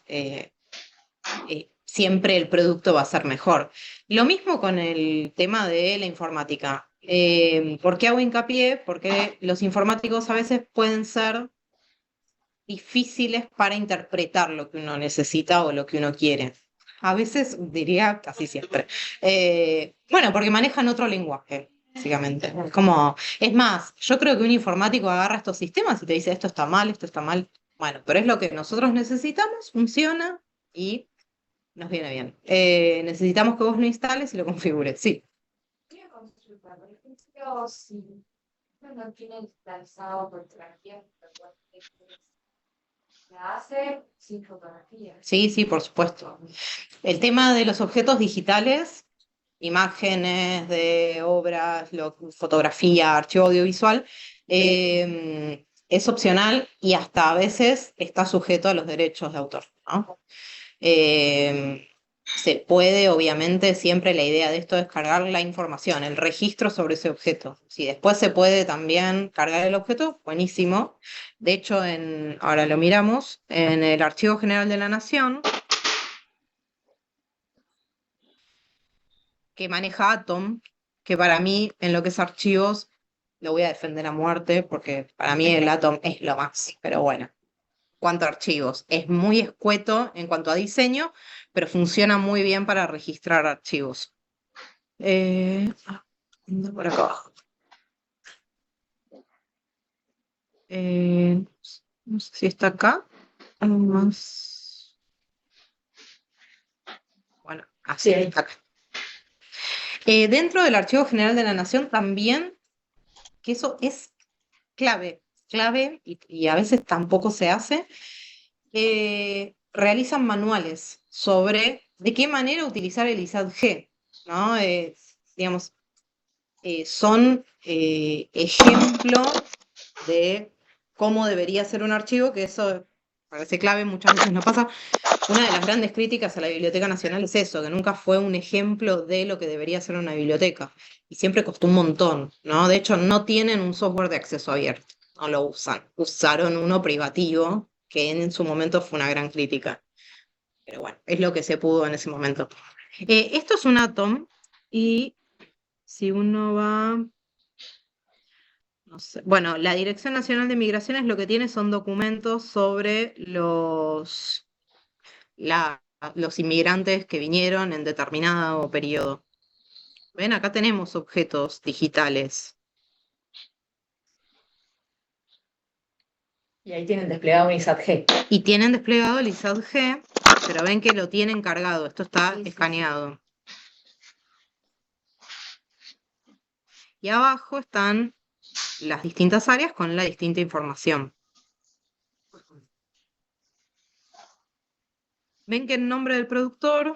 siempre el producto va a ser mejor. Lo mismo con el tema de la informática. ¿Por qué hago hincapié? Porque los informáticos a veces pueden ser difíciles para interpretar lo que uno necesita o lo que uno quiere. A veces diría casi siempre. Bueno, porque manejan otro lenguaje, básicamente. Es más, yo creo que un informático agarra estos sistemas y te dice esto está mal, esto está mal. Bueno, pero es lo que nosotros necesitamos, funciona y nos viene bien. Necesitamos que vos lo instales y lo configures, sí. Quiero consultar, por ejemplo, si no tiene instalación fotografía, la hace sin fotografía. Sí, por supuesto. El tema de los objetos digitales, imágenes de obras, fotografía, archivo audiovisual, es opcional y hasta a veces está sujeto a los derechos de autor, ¿no? Se puede, obviamente, siempre la idea de esto es cargar la información, el registro sobre ese objeto. Si después se puede también cargar el objeto, buenísimo. De hecho, ahora lo miramos, en el Archivo General de la Nación, que maneja Atom, que para mí, en lo que es archivos, lo voy a defender a muerte, porque para mí el Atom es lo más, pero bueno. Cuanto a archivos, es muy escueto en cuanto a diseño, pero funciona muy bien para registrar archivos. Por acá abajo. No sé si está acá. Más. Bueno, así está acá. Dentro del Archivo General de la Nación también, que eso es clave, y a veces tampoco se hace, realizan manuales sobre de qué manera utilizar el ISAD-G, ¿no? Digamos, son ejemplo de cómo debería ser un archivo, que eso parece clave, muchas veces no pasa. Una de las grandes críticas a la Biblioteca Nacional es eso, que nunca fue un ejemplo de lo que debería ser una biblioteca, y siempre costó un montón, ¿no? De hecho, no tienen un software de acceso abierto, no lo usan, usaron uno privativo, que en su momento fue una gran crítica, pero bueno, es lo que se pudo en ese momento. Esto es un Atom, y si uno va... No sé. Bueno, la Dirección Nacional de Migraciones lo que tiene son documentos sobre los inmigrantes que vinieron en determinado periodo. ¿Ven? Acá tenemos objetos digitales. Y ahí tienen desplegado un ISAT-G. Y tienen desplegado el ISAT-G, pero ven que lo tienen cargado. Esto está escaneado. Y abajo están las distintas áreas con la distinta información. Ven que el nombre del productor,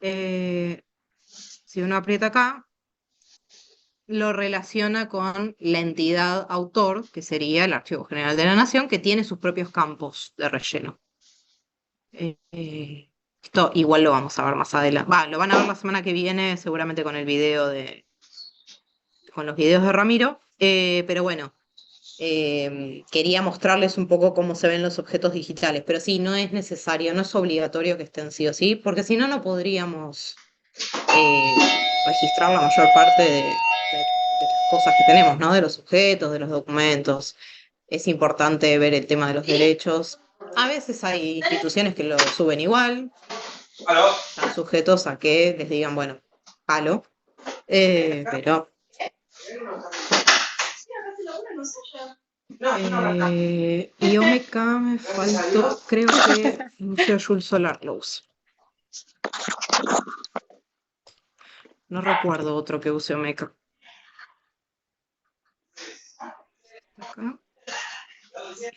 si uno aprieta acá, lo relaciona con la entidad autor, que sería el Archivo General de la Nación, que tiene sus propios campos de relleno. Esto igual lo vamos a ver más adelante. Lo van a ver la semana que viene, seguramente con el video con los videos de Ramiro. Pero bueno, quería mostrarles un poco cómo se ven los objetos digitales. Pero sí, no es necesario, no es obligatorio que estén sí o sí, porque si no, no podríamos registrar la mayor parte de las cosas que tenemos, ¿no? De los objetos, de los documentos. Es importante ver el tema de los derechos. A veces hay instituciones que lo suben igual. Están sujetos a que les digan, bueno, halo. Pero... y OMK me faltó, creo que Museo Jules Solar lo usa. No recuerdo otro que use OMK. Acá.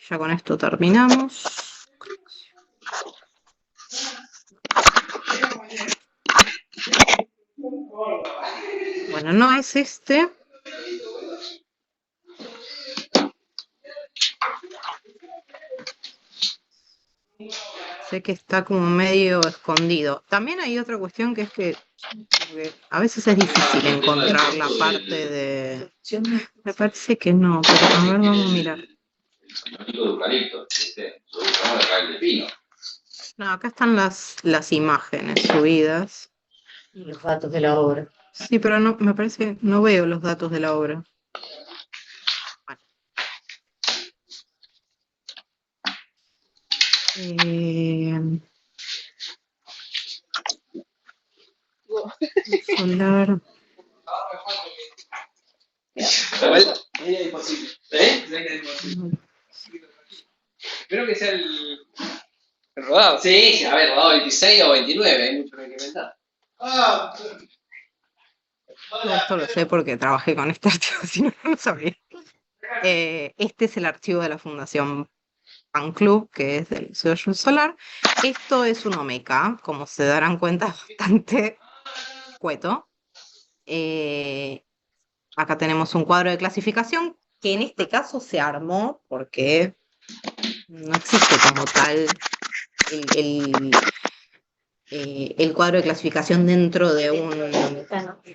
Ya con esto terminamos. Bueno, no es este. Sé que está como medio escondido. También hay otra cuestión que es que a veces es difícil encontrar la parte de... Me parece que no, pero a ver, vamos a mirar. No, acá están las imágenes subidas. Y los datos de la obra. Sí, pero no, me parece que no veo los datos de la obra. Solar. Creo que sea el rodado. Sí, a ver, rodado 26 o 29, hay mucho que inventar. Esto lo sé porque trabajé con este archivo, si no, no sabía. Este es el archivo de la Fundación Fan Club, que es del Museo Jules Solar. Esto es un OMK, como se darán cuenta, bastante cueto. Acá tenemos un cuadro de clasificación que en este caso se armó porque no existe como tal el cuadro de clasificación dentro de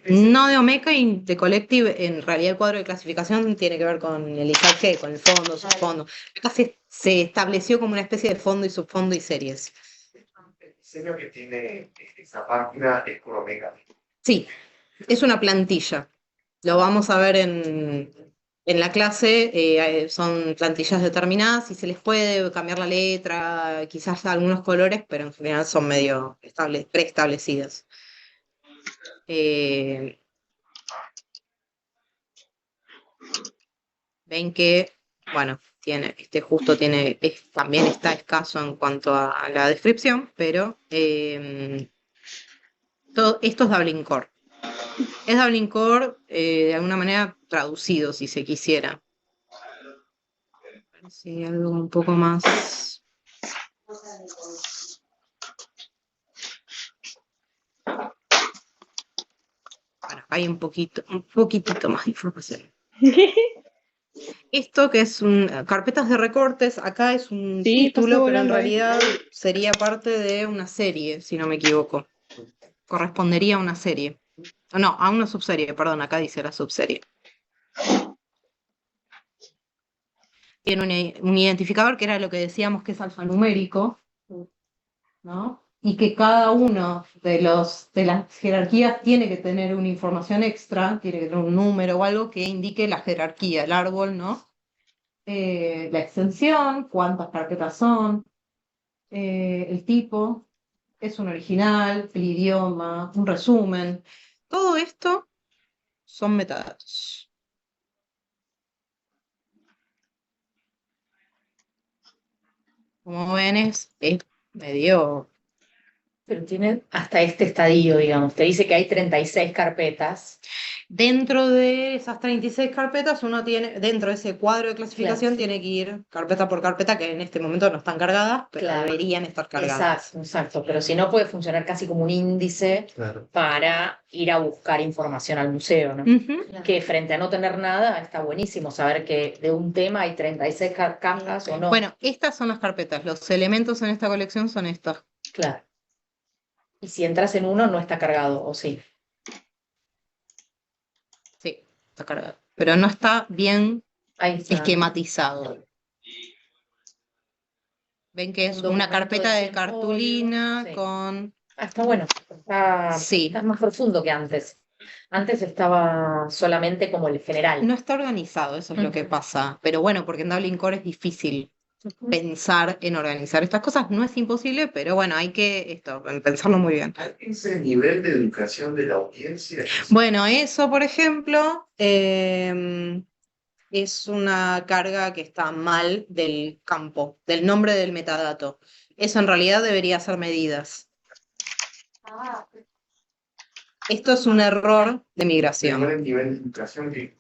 no de Omeka y de Collective. En realidad el cuadro de clasificación tiene que ver con el ISAG, con el fondo, subfondo. Acá se estableció como una especie de fondo y subfondo y series. El diseño que tiene esta página es por Omeka. Sí, es una plantilla. Lo vamos a ver en la clase. Son plantillas determinadas y se les puede cambiar la letra, quizás algunos colores, pero en general son medio preestablecidas. Ven que, bueno, también está escaso en cuanto a la descripción, pero todo esto es Dublin Core. Es Dublin Core, de alguna manera traducido, si se quisiera. A ver si hay algo un poco más. Bueno, hay un poquitito más de información. Esto que es carpetas de recortes, acá es un Sí, título, pasó pero en volando, realidad sería parte de una serie, si no me equivoco. Correspondería a una serie. No, a una subserie, perdón, acá dice la subserie. Tiene un identificador que era lo que decíamos que es alfanumérico, ¿no? Y que cada uno de las jerarquías tiene que tener una información extra, tiene que tener un número o algo que indique la jerarquía, el árbol, ¿no? La extensión, cuántas carpetas son, el tipo, es un original, el idioma, un resumen. Todo esto son metadatos. Como ven, es medio. Pero tiene hasta este estadio, digamos. Te dice que hay 36 carpetas. Dentro de esas 36 carpetas, uno tiene, dentro de ese cuadro de clasificación, Claro. tiene que ir carpeta por carpeta, que en este momento no están cargadas, pero Claro. deberían estar cargadas. Exacto. Pero si no, puede funcionar casi como un índice Claro. para ir a buscar información al museo, ¿no? Ujú. Que frente a no tener nada, está buenísimo saber que de un tema hay 36 cajas o no. Bueno, estas son las carpetas. Los elementos en esta colección son estos. Claro. Y si entras en uno, no está cargado, ¿o sí? Sí, está cargado. Pero no está bien Ahí está. esquematizado. Ven que es Un una documento carpeta de 100 cartulina folios, sí. con. Está bueno, Sí. está más profundo que antes. Antes estaba solamente como el general. No está organizado, eso es lo que pasa. Pero bueno, porque en Dublin Core es difícil pensar en organizar estas cosas. No es imposible, pero bueno, hay que pensarlo muy bien. Ese nivel de educación de la audiencia. Bueno, eso, por ejemplo, es una carga que está mal del campo, del nombre del metadato. Eso en realidad debería ser medidas. Esto es un error de migración. Igual el nivel de educación que.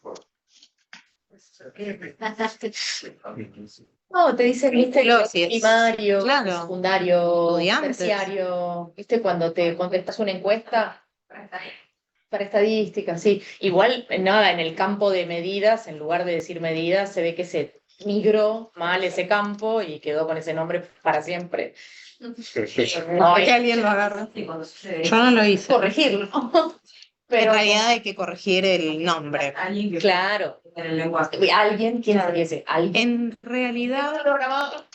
No, te dicen, viste, Claro, sí es. primario, Claro. secundario, Estudiantes. terciario, viste, cuando te contestas una encuesta para estadística, sí. Igual, nada, en el campo de medidas, en lugar de decir medidas, se ve que se migró mal ese campo y quedó con ese nombre para siempre. No, Que alguien lo agarra. Yo no lo hice. corregirlo. En realidad hay que corregir el nombre. Claro. En el lenguaje. Alguien, ¿quién sería ese? Alguien. En realidad, Programadora.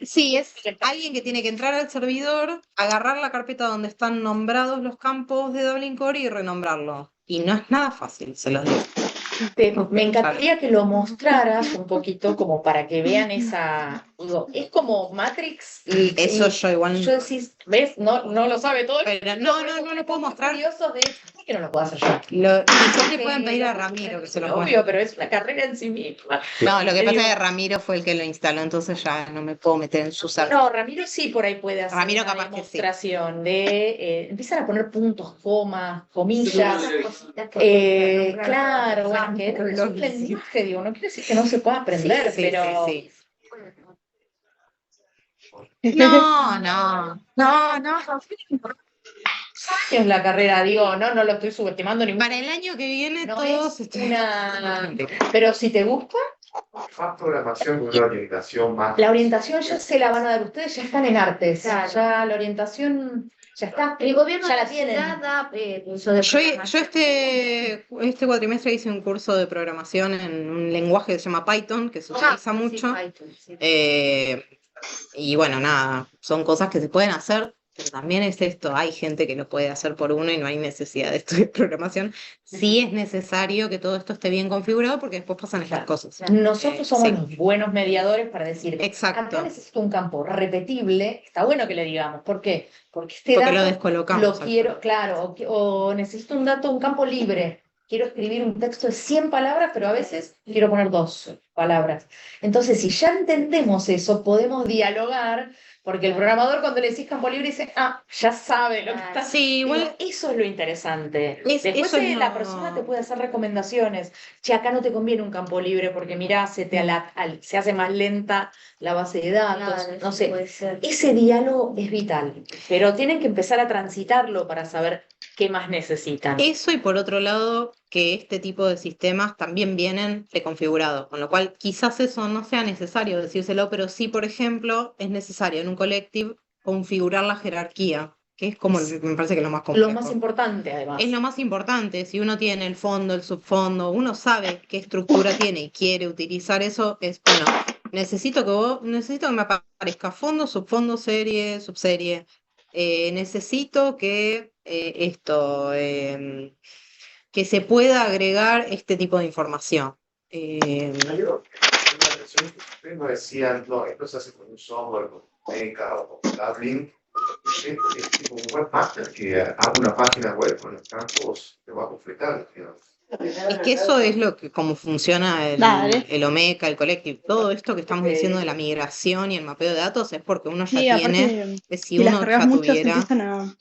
sí, es alguien que tiene que entrar al servidor, agarrar la carpeta donde están nombrados los campos de Dublin Core y renombrarlo. Y no es nada fácil, se los digo. Me encantaría que lo mostraras un poquito como para que vean esa. Digo, es como Matrix. Eso yo igual. Yo decís, ¿ves? No lo sabe todo. Pero no lo puedo mostrar. Curiosos de ¿por qué no lo puedo hacer yo? Quizás le pueden pedir a Ramiro que se lo muestre. Obvio, pero es una carrera en sí misma. No, lo que Te pasa digo- es que Ramiro fue el que lo instaló, entonces ya no me puedo meter en su server. No, Ramiro sí por ahí puede hacer Ramiro una capaz que sí. demostración de empiezan a poner puntos, comas, comillas. Claro, bueno, que es un lenguaje, digo, no quiere decir que no se pueda aprender, Sí, pero sí. No. es la carrera, digo, no lo estoy subestimando ni Para el año que viene no todos es una. Pero si te gusta, Más programación con una orientación más. la orientación ya se la van a dar ustedes, ya están en artes, Claro. ya la orientación ya está. El gobierno ya de la la tienen. ciudad da curso de Yo programación. este cuatrimestre hice un curso de programación en un lenguaje que se llama Python, que se utiliza Sí, mucho. Python, sí. Y bueno, nada, son cosas que se pueden hacer, pero también es esto, hay gente que lo puede hacer por uno y no hay necesidad de estudiar programación. Sí es necesario que todo esto esté bien configurado porque después pasan estas cosas. Nosotros somos Sí. los buenos mediadores para decir, Exacto. acá necesito un campo repetible, está bueno que le digamos, ¿por qué? Porque este Porque dato lo descolocamos. lo quiero, claro, o necesito un dato, un campo libre, quiero escribir un texto de 100 palabras, pero a veces quiero poner 2, palabras. Entonces, si ya entendemos eso, podemos dialogar, porque el programador cuando le decís campo libre dice, ya sabe lo que está. Sí, Digo, igual eso es lo interesante. Es- Después eso es la lo- persona te puede hacer recomendaciones. Che, acá no te conviene un campo libre porque mirá, se hace más lenta la base de datos. Claro, No eso sé. puede ser. Ese diálogo es vital, pero tienen que empezar a transitarlo para saber qué más necesitan. eso y por otro lado, que este tipo de sistemas también vienen preconfigurados, con lo cual quizás eso no sea necesario decírselo, pero sí, por ejemplo, es necesario en un collective configurar la jerarquía, que es como me parece que es lo más Lo complejo. más importante, además. Es lo más importante, si uno tiene el fondo, el subfondo, uno sabe qué estructura tiene y quiere utilizar eso, es, bueno, necesito que me aparezca fondo, subfondo, serie, subserie. Necesito que que se pueda agregar este tipo de información. Yo, en la versión que tengo decían, no, esto se hace con un software, con Meca o con Dublin. Es tipo un webmaster que abre una página web con los campos que va a completar. Es que eso es lo que, cómo funciona Dale. el Omeka, el Collective. Todo esto que estamos diciendo de la migración y el mapeo de datos es porque uno ya Sí, tiene, aparte, si si las uno cargas ya mucho se tuviera empiezan a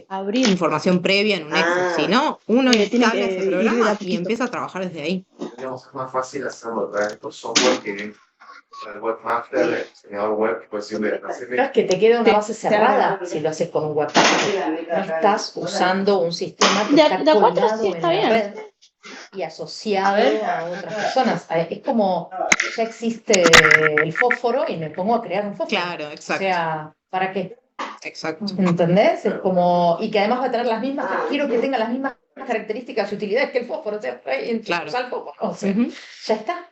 abrir. información previa en un Excel. Si no, uno Tiene instala que ese ir de programa a y poquito. empieza a trabajar desde ahí. Digamos, es más fácil hacerlo a estos software que el webmaster, el diseñador web, que puede decir, Pero es que te queda una base cerrada si lo haces con un webmaster. No estás usando un sistema que De está a cuatro colgado sí en está la bien. red y asociado a otras personas. Es como, ya existe el fósforo y me pongo a crear un fósforo. Claro, O exacto. sea, ¿para qué? Exacto. ¿Entendés? Es como, y que además va a tener las mismas, quiero que tenga las mismas características y utilidades que el fósforo. O sea, Claro. usar el fósforo. O sea, Ujú. ya está.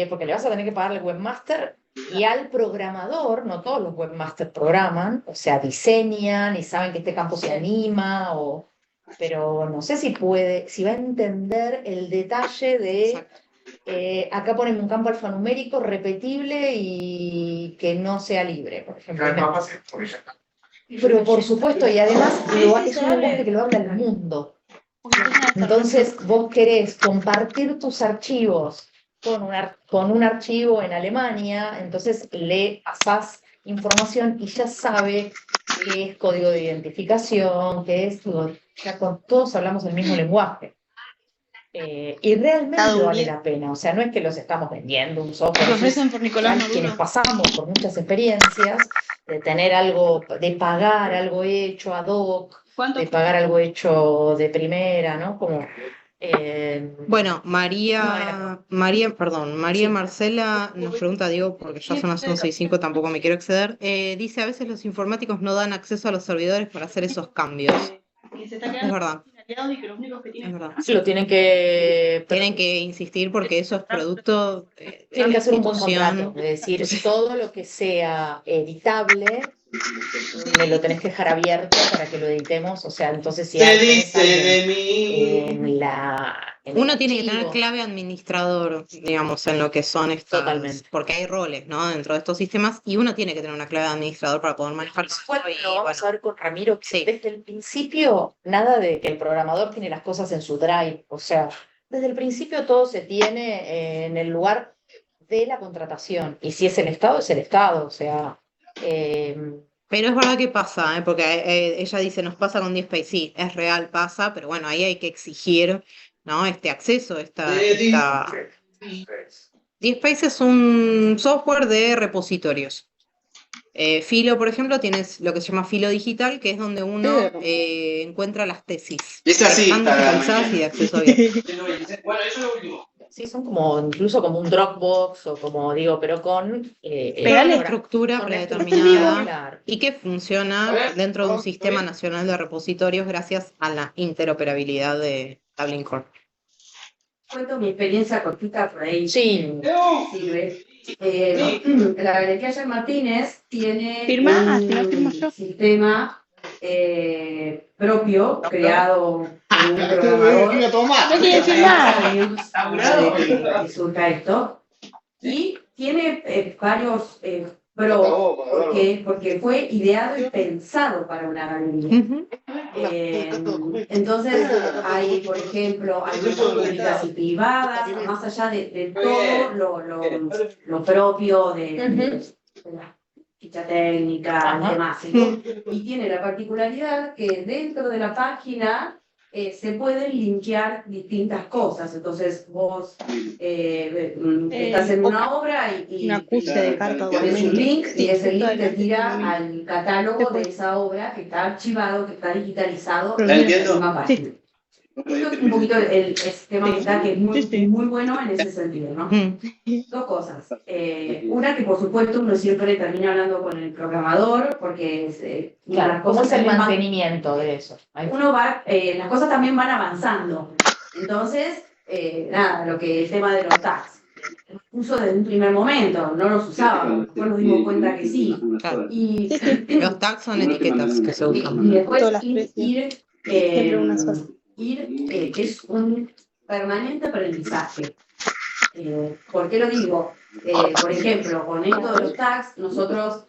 Porque le vas a tener que pagar al webmaster y al programador. No todos los webmasters programan, o sea, diseñan y saben que este campo se anima, pero no sé si va a entender el detalle de Exacto. acá ponen un campo alfanumérico repetible y que no sea libre, por ejemplo. cada vez más fácil, porque ya está. Pero por supuesto, y además es un lenguaje que lo habla el mundo. Entonces, vos querés compartir tus archivos con un archivo en Alemania, entonces le pasás información y ya sabe qué es código de identificación, qué es, ya todos hablamos el mismo lenguaje. Y realmente vale la pena, o sea, no es que los estamos vendiendo un software. Lo ofrecen por Nicolás Quienes Maduro. pasamos por muchas experiencias de tener algo, de pagar algo hecho ad hoc, ¿Cuánto? de pagar algo hecho de primera, ¿no? Como, Bueno, no era- María Sí. Marcela nos pregunta, Diego, porque ya son las 11:05, tampoco me quiero exceder. Dice, a veces los informáticos no dan acceso a los servidores para hacer esos cambios. Que se está Es quedando verdad, sin aliados y que los únicos que es tienen verdad. lo tienen que Insistir porque eso es producto de tienen la que hacer un buen institución. contrato, es decir, todo lo que sea editable me lo tenés que dejar abierto para que lo editemos, o sea, entonces si Se tenés dice alguien de mí. en el Uno tiene que tener archivo, clave administrador, digamos, en lo que son estas, Totalmente. porque hay roles, ¿no? Dentro de estos sistemas, y uno tiene que tener una clave administrador para poder manejar eso. Bueno, Y, lo vamos bueno, a ver con Ramiro, que sí. desde el principio, nada de que el programador tiene las cosas en su drive, o sea, desde el principio todo se tiene en el lugar de la contratación, y si es el Estado, es el Estado, o sea, Pero es verdad que pasa, ¿eh? Porque ella dice, nos pasa con DSpace, sí, es real, pasa, pero bueno, ahí hay que exigir, ¿no? Este acceso, DSpace es un software de repositorios. Filo, por ejemplo, tienes lo que se llama Filo Digital, que es donde uno encuentra las tesis. Es así, que están para la digitalizadas y de acceso abierto. Bueno, eso es lo último. sí, son como, incluso como un Dropbox, o como digo, pero con... Toda la estructura con la predeterminada estructura, claro. y que funciona dentro de un sistema nacional de repositorios gracias a la interoperabilidad de Dublin Core. Cuento mi experiencia cortita por ahí. Sí, Sirve. La Galería Jean Martínez tiene ¿Firma? Si no firmo yo. un sistema propio creado por un programador. No quiere firmar. Que surca esto. Y tiene varios pro, porque fue ideado y pensado para una galería. Entonces hay, por ejemplo, hay grupos públicas y privadas, más allá de todo lo propio de la ficha técnica y demás. Y tiene la particularidad que dentro de la página se pueden linkear distintas cosas. Entonces vos estás en una obra y un acuse de carta pones un link y ese link te adelante. tira al catálogo de esa obra que está archivado, que está digitalizado ¿La en la entiendo? misma página. Esto es un poquito el sistema que está, que es Sí. muy bueno en ese sentido, ¿no? Mm. Dos cosas. Una que por supuesto uno siempre termina hablando con el programador, porque las ¿Cómo cosas es el también van- mantenimiento de eso? uno va, las cosas también van avanzando. Entonces, nada, el tema de los tags. Puso desde un primer momento, no los usábamos, después nos dimos cuenta que sí. Claro. Y, Los tags son etiquetas que se usan. y después Todas las Siempre una sola. que es un permanente aprendizaje. ¿Por qué lo digo? Por ejemplo, con esto de los tags, nosotros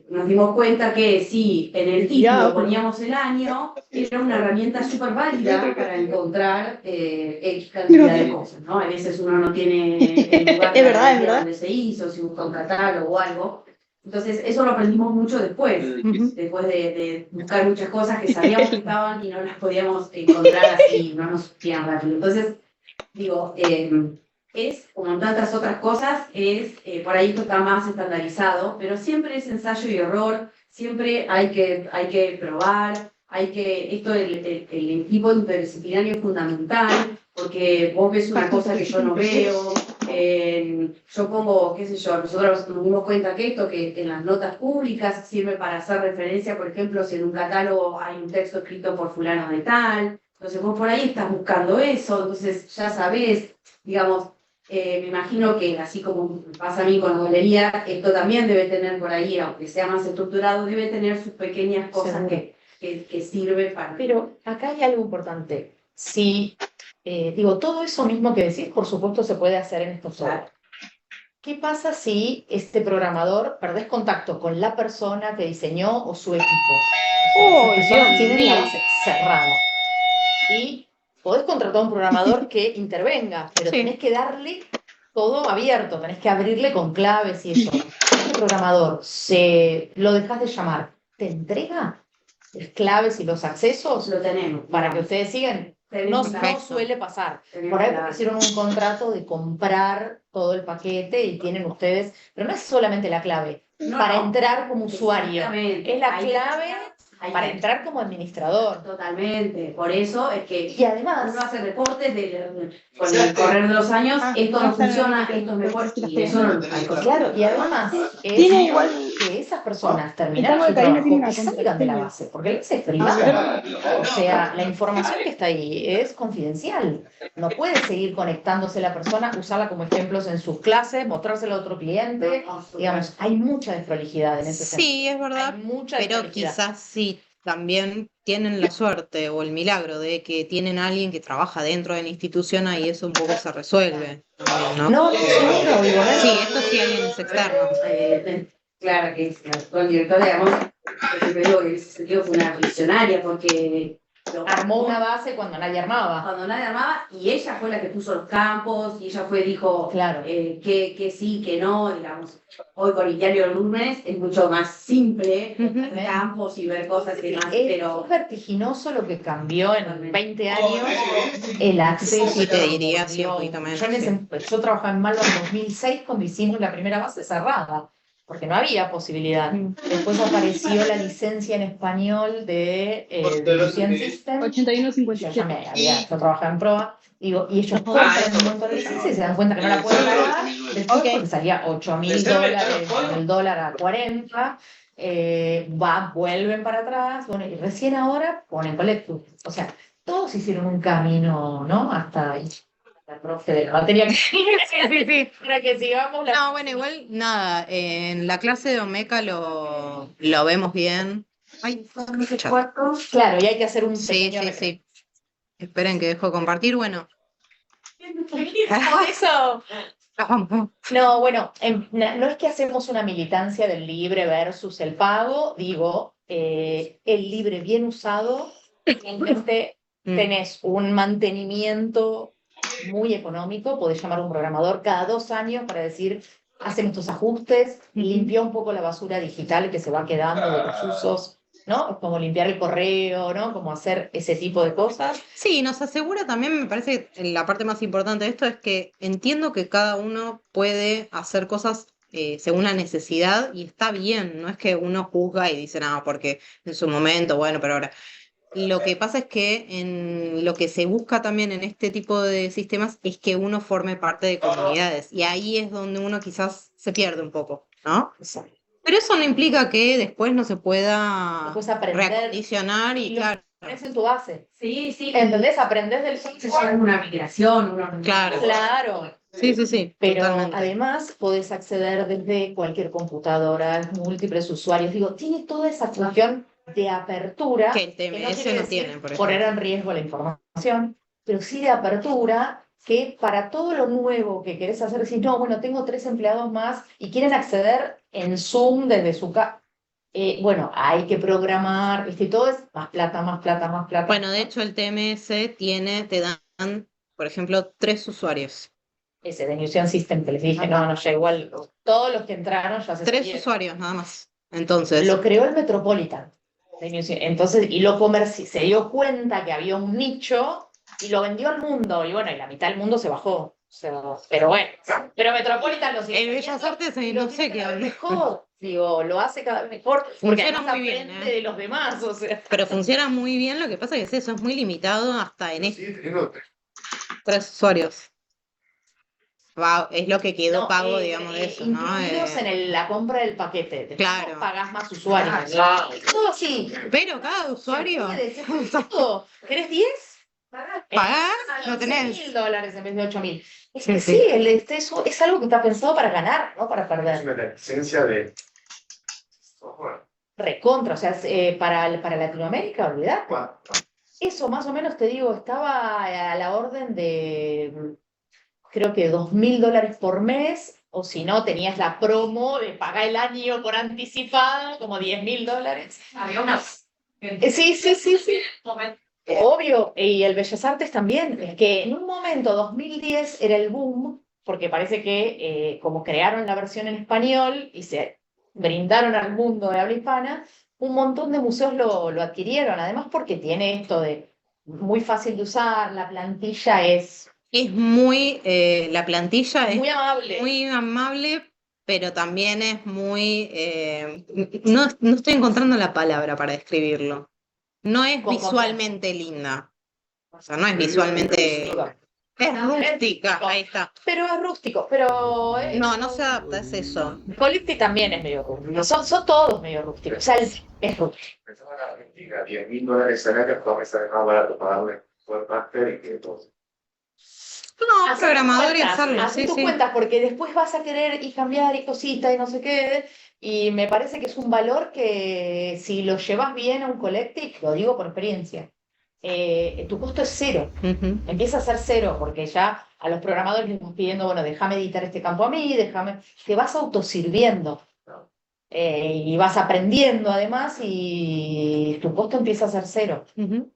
nos dimos cuenta que si en el título poníamos el año, era una herramienta súper válida para encontrar X cantidad de cosas, ¿no? A veces uno no tiene el lugar de Es verdad, la es verdad. donde se hizo, si busca un catálogo o algo. Entonces, eso lo aprendimos mucho después de buscar muchas cosas que sabíamos que estaban y no las podíamos encontrar así, no nos surgían rápido. Entonces, digo, es, como tantas otras cosas, por ahí esto está más estandarizado, pero siempre es ensayo y error, siempre hay que probar, el equipo interdisciplinario es fundamental, porque vos ves una cosa que yo no veo, yo pongo, qué sé yo, nosotros nos dimos cuenta que en las notas públicas sirve para hacer referencia, por ejemplo, si en un catálogo hay un texto escrito por fulano de tal, entonces vos por ahí estás buscando eso, entonces ya sabés, digamos, me imagino que así como pasa a mí con la galería, esto también debe tener por ahí, aunque sea más estructurado, debe tener sus pequeñas cosas que sirven para... Pero acá hay algo importante. Si, todo eso mismo que decís, por supuesto, se puede hacer en estos software. ¿Qué pasa si este programador perdés contacto con la persona que diseñó o su equipo? O sea, esas personas tienen la base cerrada. Y podés contratar a un programador que intervenga, pero tenés que darle todo abierto, tenés que abrirle con claves y eso. Este programador, lo dejas de llamar, ¿te entrega las claves y los accesos? Lo tenemos. Para que ustedes sigan. No suele pasar. Por ahí porque hicieron un contrato de comprar todo el paquete y tienen ustedes, pero no es solamente la clave, para entrar como usuario. Es la clave para entrar como administrador. Totalmente. Por eso es que y además uno hace reportes con el correr de los años, esto no funciona, esto es mejor, y eso no lo hay. Claro, y además Tiene igual que esas personas terminaron su trabajo y salgan de la base, porque la base es privada. O sea, la información que está ahí es confidencial. No puede seguir conectándose la persona, usarla como ejemplos en sus clases, mostrársela a otro cliente. Digamos, hay mucha desprolijidad en ese sentido. Sí, es verdad, pero quizás sí también tienen la suerte o el milagro de que tienen a alguien que trabaja dentro de la institución, ahí eso un poco se resuelve también, ¿no? Sí, esto sí alguien es externo. Claro que el actual director, digamos, siempre digo que en ese sentido fue una visionaria porque armó una base cuando nadie armaba. Y ella fue la que puso los campos y ella dijo que sí, que no, digamos. Hoy con Italia Lunes es mucho más simple hacer campos y ver cosas que más, pero es vertiginoso lo que cambió en 20 años el acceso. Sí, te diría, sí, un poquito menos. Yo trabajaba en Malva en 2006 cuando hicimos la primera base cerrada, porque no había posibilidad. Después apareció la licencia en español de Lucien System. 8157. Yo trabajaba en Proa, y ellos compran un montón de licencias y se dan cuenta que no la pueden pagar. Después, porque salía $8.000, el dólar a 40, vuelven para atrás, bueno, y recién ahora ponen Collectus. O sea, todos hicieron un camino, ¿no? Hasta ahí. La profe de la materia para que sigamos. No, bueno, igual nada, en la clase de Omeca lo vemos bien. Ay, claro, y hay que hacer un sí. Esperen que dejo de compartir, bueno. Eso. No, bueno, no es que hacemos una militancia del libre versus el pago, digo, el libre bien usado, simplemente tenés un mantenimiento muy económico, podés llamar a un programador cada 2 años para decir, hacen estos ajustes, limpia un poco la basura digital que se va quedando de los usos, ¿no? Como limpiar el correo, ¿no? Como hacer ese tipo de cosas. Sí, nos asegura también, me parece que la parte más importante de esto es que entiendo que cada uno puede hacer cosas según la necesidad y está bien, no es que uno juzga y dice, no, porque en su momento, bueno, pero ahora. Lo que pasa es que lo que se busca también en este tipo de sistemas es que uno forme parte de comunidades y ahí es donde uno quizás se pierde un poco, ¿no? Exacto. Pero eso no implica que después no se pueda Después aprender reacondicionar y lo claro. pones en tu base. Sí, sí. ¿Entendés? Aprendés del Es una migración, Claro. Claro. Sí, Pero totalmente. además podés acceder desde cualquier computadora, múltiples usuarios. Digo, tiene toda esa función de apertura Que el que no TMS quiere no decir tiene, por ejemplo. poner en riesgo la información, pero sí de apertura que para todo lo nuevo que querés hacer, decís, no, bueno, tengo 3 empleados más y quieren acceder en Zoom desde su casa. Bueno, hay que programar, ¿viste? Y todo es más plata, más plata, más plata. Bueno, de hecho el TMS te dan, por ejemplo, 3 usuarios. Ese de Newsion System que les dije, no, ya igual, todos los que entraron ya se 3 salieron. usuarios nada más. Entonces, Lo creó el Metropolitan de Newsion. Entonces, y se dio cuenta que había un nicho y lo vendió al mundo. Y bueno, y la mitad del mundo se bajó. O sea, pero bueno, pero Metropolitan lo sigue el Bellas teniendo Artes y no lo sé tiene qué cada vez onda. mejor. Digo, lo hace cada vez mejor porque Funciona además muy bien, aprende de los demás. O sea. Pero funciona muy bien, lo que pasa es que eso es muy limitado hasta en Sigue teniendo 3 usuarios. Es lo que quedó No, pago, digamos, de eso, ¿no? incluidos en la compra del paquete. Después Claro. no pagás más usuarios. Todo así. Pero cada usuario, ¿Querés 10? pagás, lo tenés. $11.000 en vez de 8.000. Es Sí, que sí. sí, eso es algo que está pensado para ganar, no para es perder. una licencia de software. Recontra, o sea, para Latinoamérica, olvidate. ¿Cuánto? Eso más o menos te digo, estaba a la orden de, creo que $2.000 por mes, o si no, tenías la promo de pagar el año por anticipado, como $10.000. Había una. Sí. Obvio, y el Bellas Artes también, es que en un momento, 2010, era el boom, porque parece que como crearon la versión en español y se brindaron al mundo de habla hispana, un montón de museos lo adquirieron, además porque tiene esto de muy fácil de usar, la plantilla es Es muy, la plantilla es muy amable. muy amable, pero también es muy, no estoy encontrando la palabra para describirlo. No es Con visualmente linda. O sea, no es visualmente, es rústica, ahí está. Pero es rústico, pero No se adapta, es eso. Collecti también es medio rústico, son todos medio rústicos, o sea, es rústico. Pensaba en Argentina, $10.000 al año, todo me sale más barato pagarle Webmaster y que todo. No, Hacé programador y tus cuentas, hacerlo, hacé sí, tus sí. cuentas, porque después vas a querer y cambiar y cositas y no sé qué, y me parece que es un valor que si lo llevas bien a un collective, lo digo por experiencia, tu costo es 0, Ujú. empieza a ser 0, porque ya a los programadores les estamos pidiendo, bueno, déjame editar este campo a mí, te vas autosirviendo. Y vas aprendiendo además y tu costo empieza a ser 0. Ujú.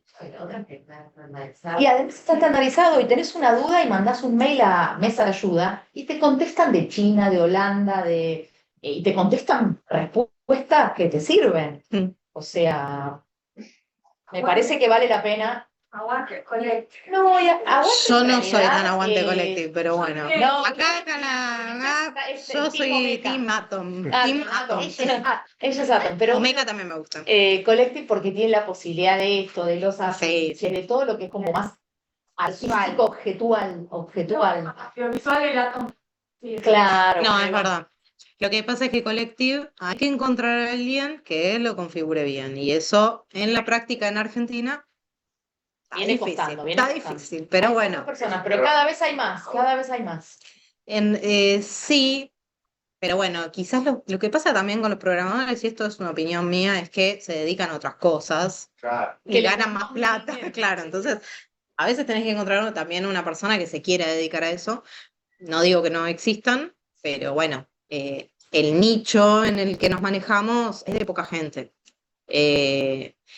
Y además está estandarizado y tenés una duda y mandás un mail a Mesa de Ayuda y te contestan de China, de Holanda, y te contestan respuestas que te sirven. Mm. O sea, me parece que vale la pena. Aguante, Collective. No, aguante Yo en no soy realidad, tan aguante collective, pero bueno. no, Acá yo soy Omega. Team Atom. Ah, Team Atom. Atom. Ella es Atom, pero Omega también me gusta. Collective porque tiene la posibilidad de esto, de los Sí, sí. de todo lo que es como más artístico, objetual. Audiovisual y la. Claro. No, es verdad. Lo que pasa es que Collective hay que encontrar a alguien que lo configure bien. Y eso en la práctica en Argentina está Viene difícil. costando, Está difícil, pero Hay bueno. pocas personas, pero cada vez hay más. Sí, pero bueno, quizás lo que pasa también con los programadores, y esto es una opinión mía, es que se dedican a otras cosas Claro. y Que les ganan más gusta plata, bien. claro. Entonces, a veces tenés que encontrar también una persona que se quiera dedicar a eso. no digo que no existan, pero bueno, el nicho en el que nos manejamos es de poca gente.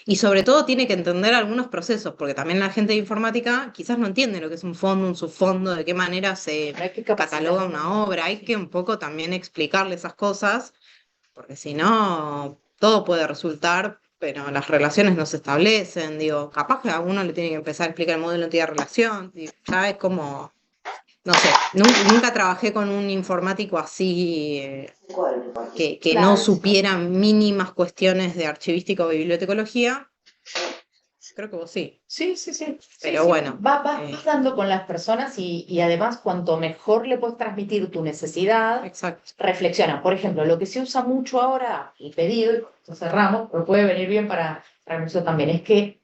Y sobre todo tiene que entender algunos procesos, porque también la gente de informática quizás no entiende lo que es un fondo, un subfondo, de qué manera se Hay que capacitar. cataloga una obra. Hay que un poco también explicarle esas cosas, porque si no, todo puede resultar, pero las relaciones no se establecen. Digo, capaz que a uno le tiene que empezar a explicar el modelo de entidad-relación. Ya es como, no sé, nunca trabajé con un informático así, que Claro. no supiera mínimas cuestiones de archivística o bibliotecología. Creo que vos sí. Sí. Pero Sí. bueno, Vas dando con las personas y además cuanto mejor le puedes transmitir tu necesidad, exacto. reflexiona. Por ejemplo, lo que se usa mucho ahora, el pedido, y con esto cerramos, pero puede venir bien para el museo también, es que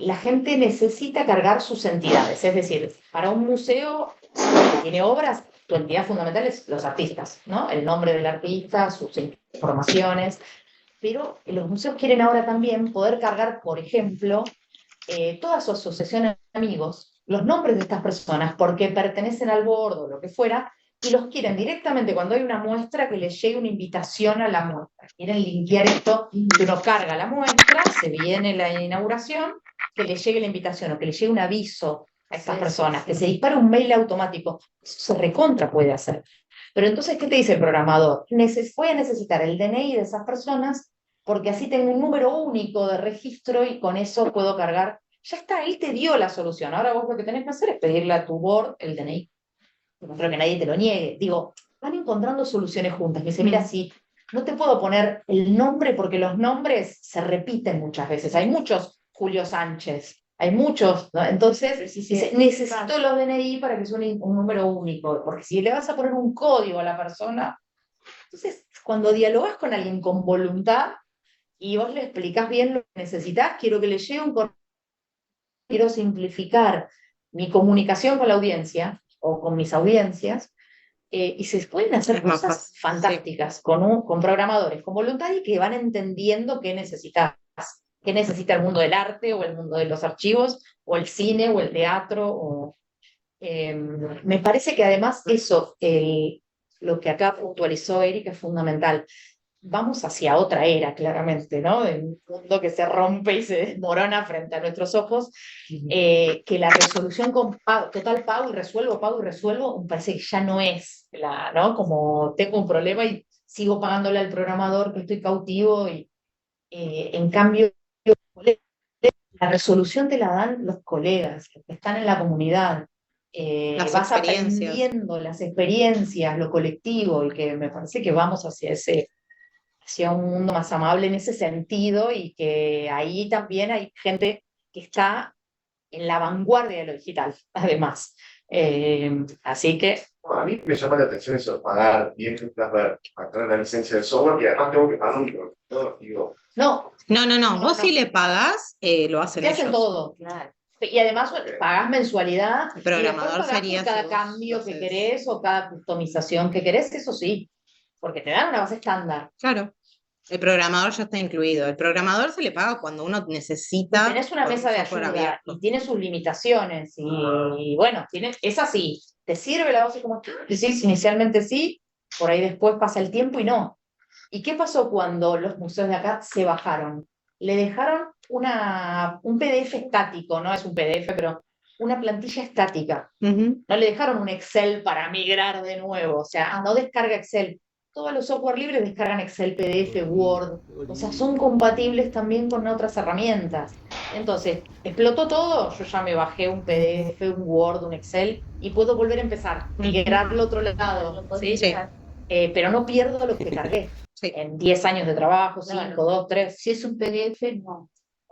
la gente necesita cargar sus entidades. Es decir, para un museo que tiene obras, tu entidad fundamental es los artistas, ¿no? El nombre del artista, sus informaciones. Pero los museos quieren ahora también poder cargar, por ejemplo, toda su asociación de amigos, los nombres de estas personas, porque pertenecen al board o lo que fuera, y los quieren directamente cuando hay una muestra que les llegue una invitación a la muestra. Quieren linkear esto, que uno carga la muestra, se viene la inauguración, que le llegue la invitación o que le llegue un aviso a estas personas, que se dispara un mail automático. Eso se recontra puede hacer. Pero entonces, ¿qué te dice el programador? Voy a necesitar el DNI de esas personas porque así tengo un número único de registro y con eso puedo cargar. Ya está, él te dio la solución. Ahora vos lo que tenés que hacer es pedirle a tu board el DNI. No creo que nadie te lo niegue. Digo, van encontrando soluciones juntas. Me dice, mira, si no te puedo poner el nombre porque los nombres se repiten muchas veces. Hay muchos Julio Sánchez, hay muchos, ¿no? Entonces, dice, necesito los DNI para que sea un número único, porque si le vas a poner un código a la persona, entonces cuando dialogas con alguien con voluntad y vos le explicás bien lo que necesitas, quiero que le llegue un correo, quiero simplificar mi comunicación con la audiencia o con mis audiencias, y se pueden hacer Es más cosas fácil, fantásticas con programadores, con voluntarios que van entendiendo qué necesitas, qué necesita el mundo del arte o el mundo de los archivos o el cine o el teatro. Me parece que además eso, lo que acá puntualizó Erika, es fundamental. Vamos hacia otra era, claramente, ¿no? De un mundo que se rompe y se desmorona frente a nuestros ojos, que la resolución con total pago y resuelvo, me parece que ya no es ¿no? Como tengo un problema y sigo pagándole al programador que estoy cautivo y en cambio la resolución te la dan los colegas, los que están en la comunidad. Las Vas experiencias. aprendiendo las experiencias, lo colectivo, y que me parece que vamos hacia un mundo más amable en ese sentido, y que ahí también hay gente que está en la vanguardia de lo digital, además. Así que... Bueno, a mí me llama la atención eso de pagar 10 lucas para tener la licencia del software y además tengo que pagar un productor, digo. No, Vos si le pagás, lo hacen te hacen ellos. todo, claro. Y además pagás mensualidad. El programador y después pagás sería por cada si vos cambio lo que haces. querés o cada customización que querés, eso sí, porque te dan una base estándar. Claro. El programador ya está incluido. El programador se le paga cuando uno necesita. Tenés una mesa de software ayuda abierto. y tiene sus limitaciones y bueno, es así. ¿Te sirve la base como decís? Inicialmente sí, por ahí después pasa el tiempo y no. ¿Y qué pasó cuando los museos de acá se bajaron? Le dejaron un PDF estático, no es un PDF, pero una plantilla estática. Ujú. No le dejaron un Excel para migrar de nuevo, o sea, no descarga Excel. Todos los software libres descargan Excel, PDF, Word, o sea, son compatibles también con otras herramientas. Entonces, explotó todo, yo ya me bajé un PDF, un Word, un Excel, y puedo volver a empezar, migrar al otro lado, ¿sí? Sí. Pero no pierdo lo que cargué. Sí. En 10 años de trabajo, 5, Claro. 2, 3. Si es un PDF, no.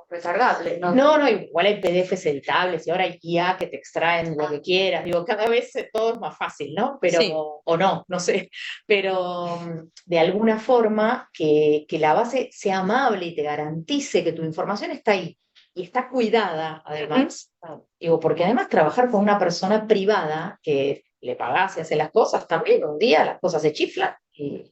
Recargable, ¿no? No, igual hay PDFs editables y ahora hay IA que te extraen lo que quieras. Digo, cada vez todo es más fácil, ¿no? Pero, Sí. o no sé. Pero de alguna forma que la base sea amable y te garantice que tu información está ahí y está cuidada, además. Digo, porque además trabajar con una persona privada que le pagás y hace las cosas, también un día las cosas se chiflan y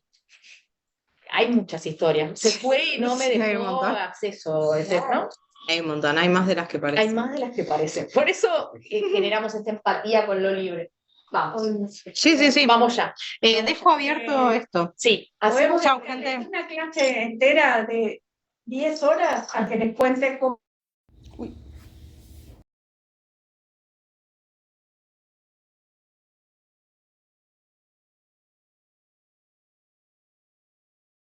hay muchas historias. Se fue y no me Sí, hay un dejó montón. acceso, ¿no? Hay un montón, hay más de las que parecen. Hay más de las que parecen. Por eso generamos esta empatía con lo libre. Vamos. Sí. Vamos ya. Dejo abierto esto. Sí, Podemos Chao, dedicarle gente. una clase entera de 10 horas a que les cuente cómo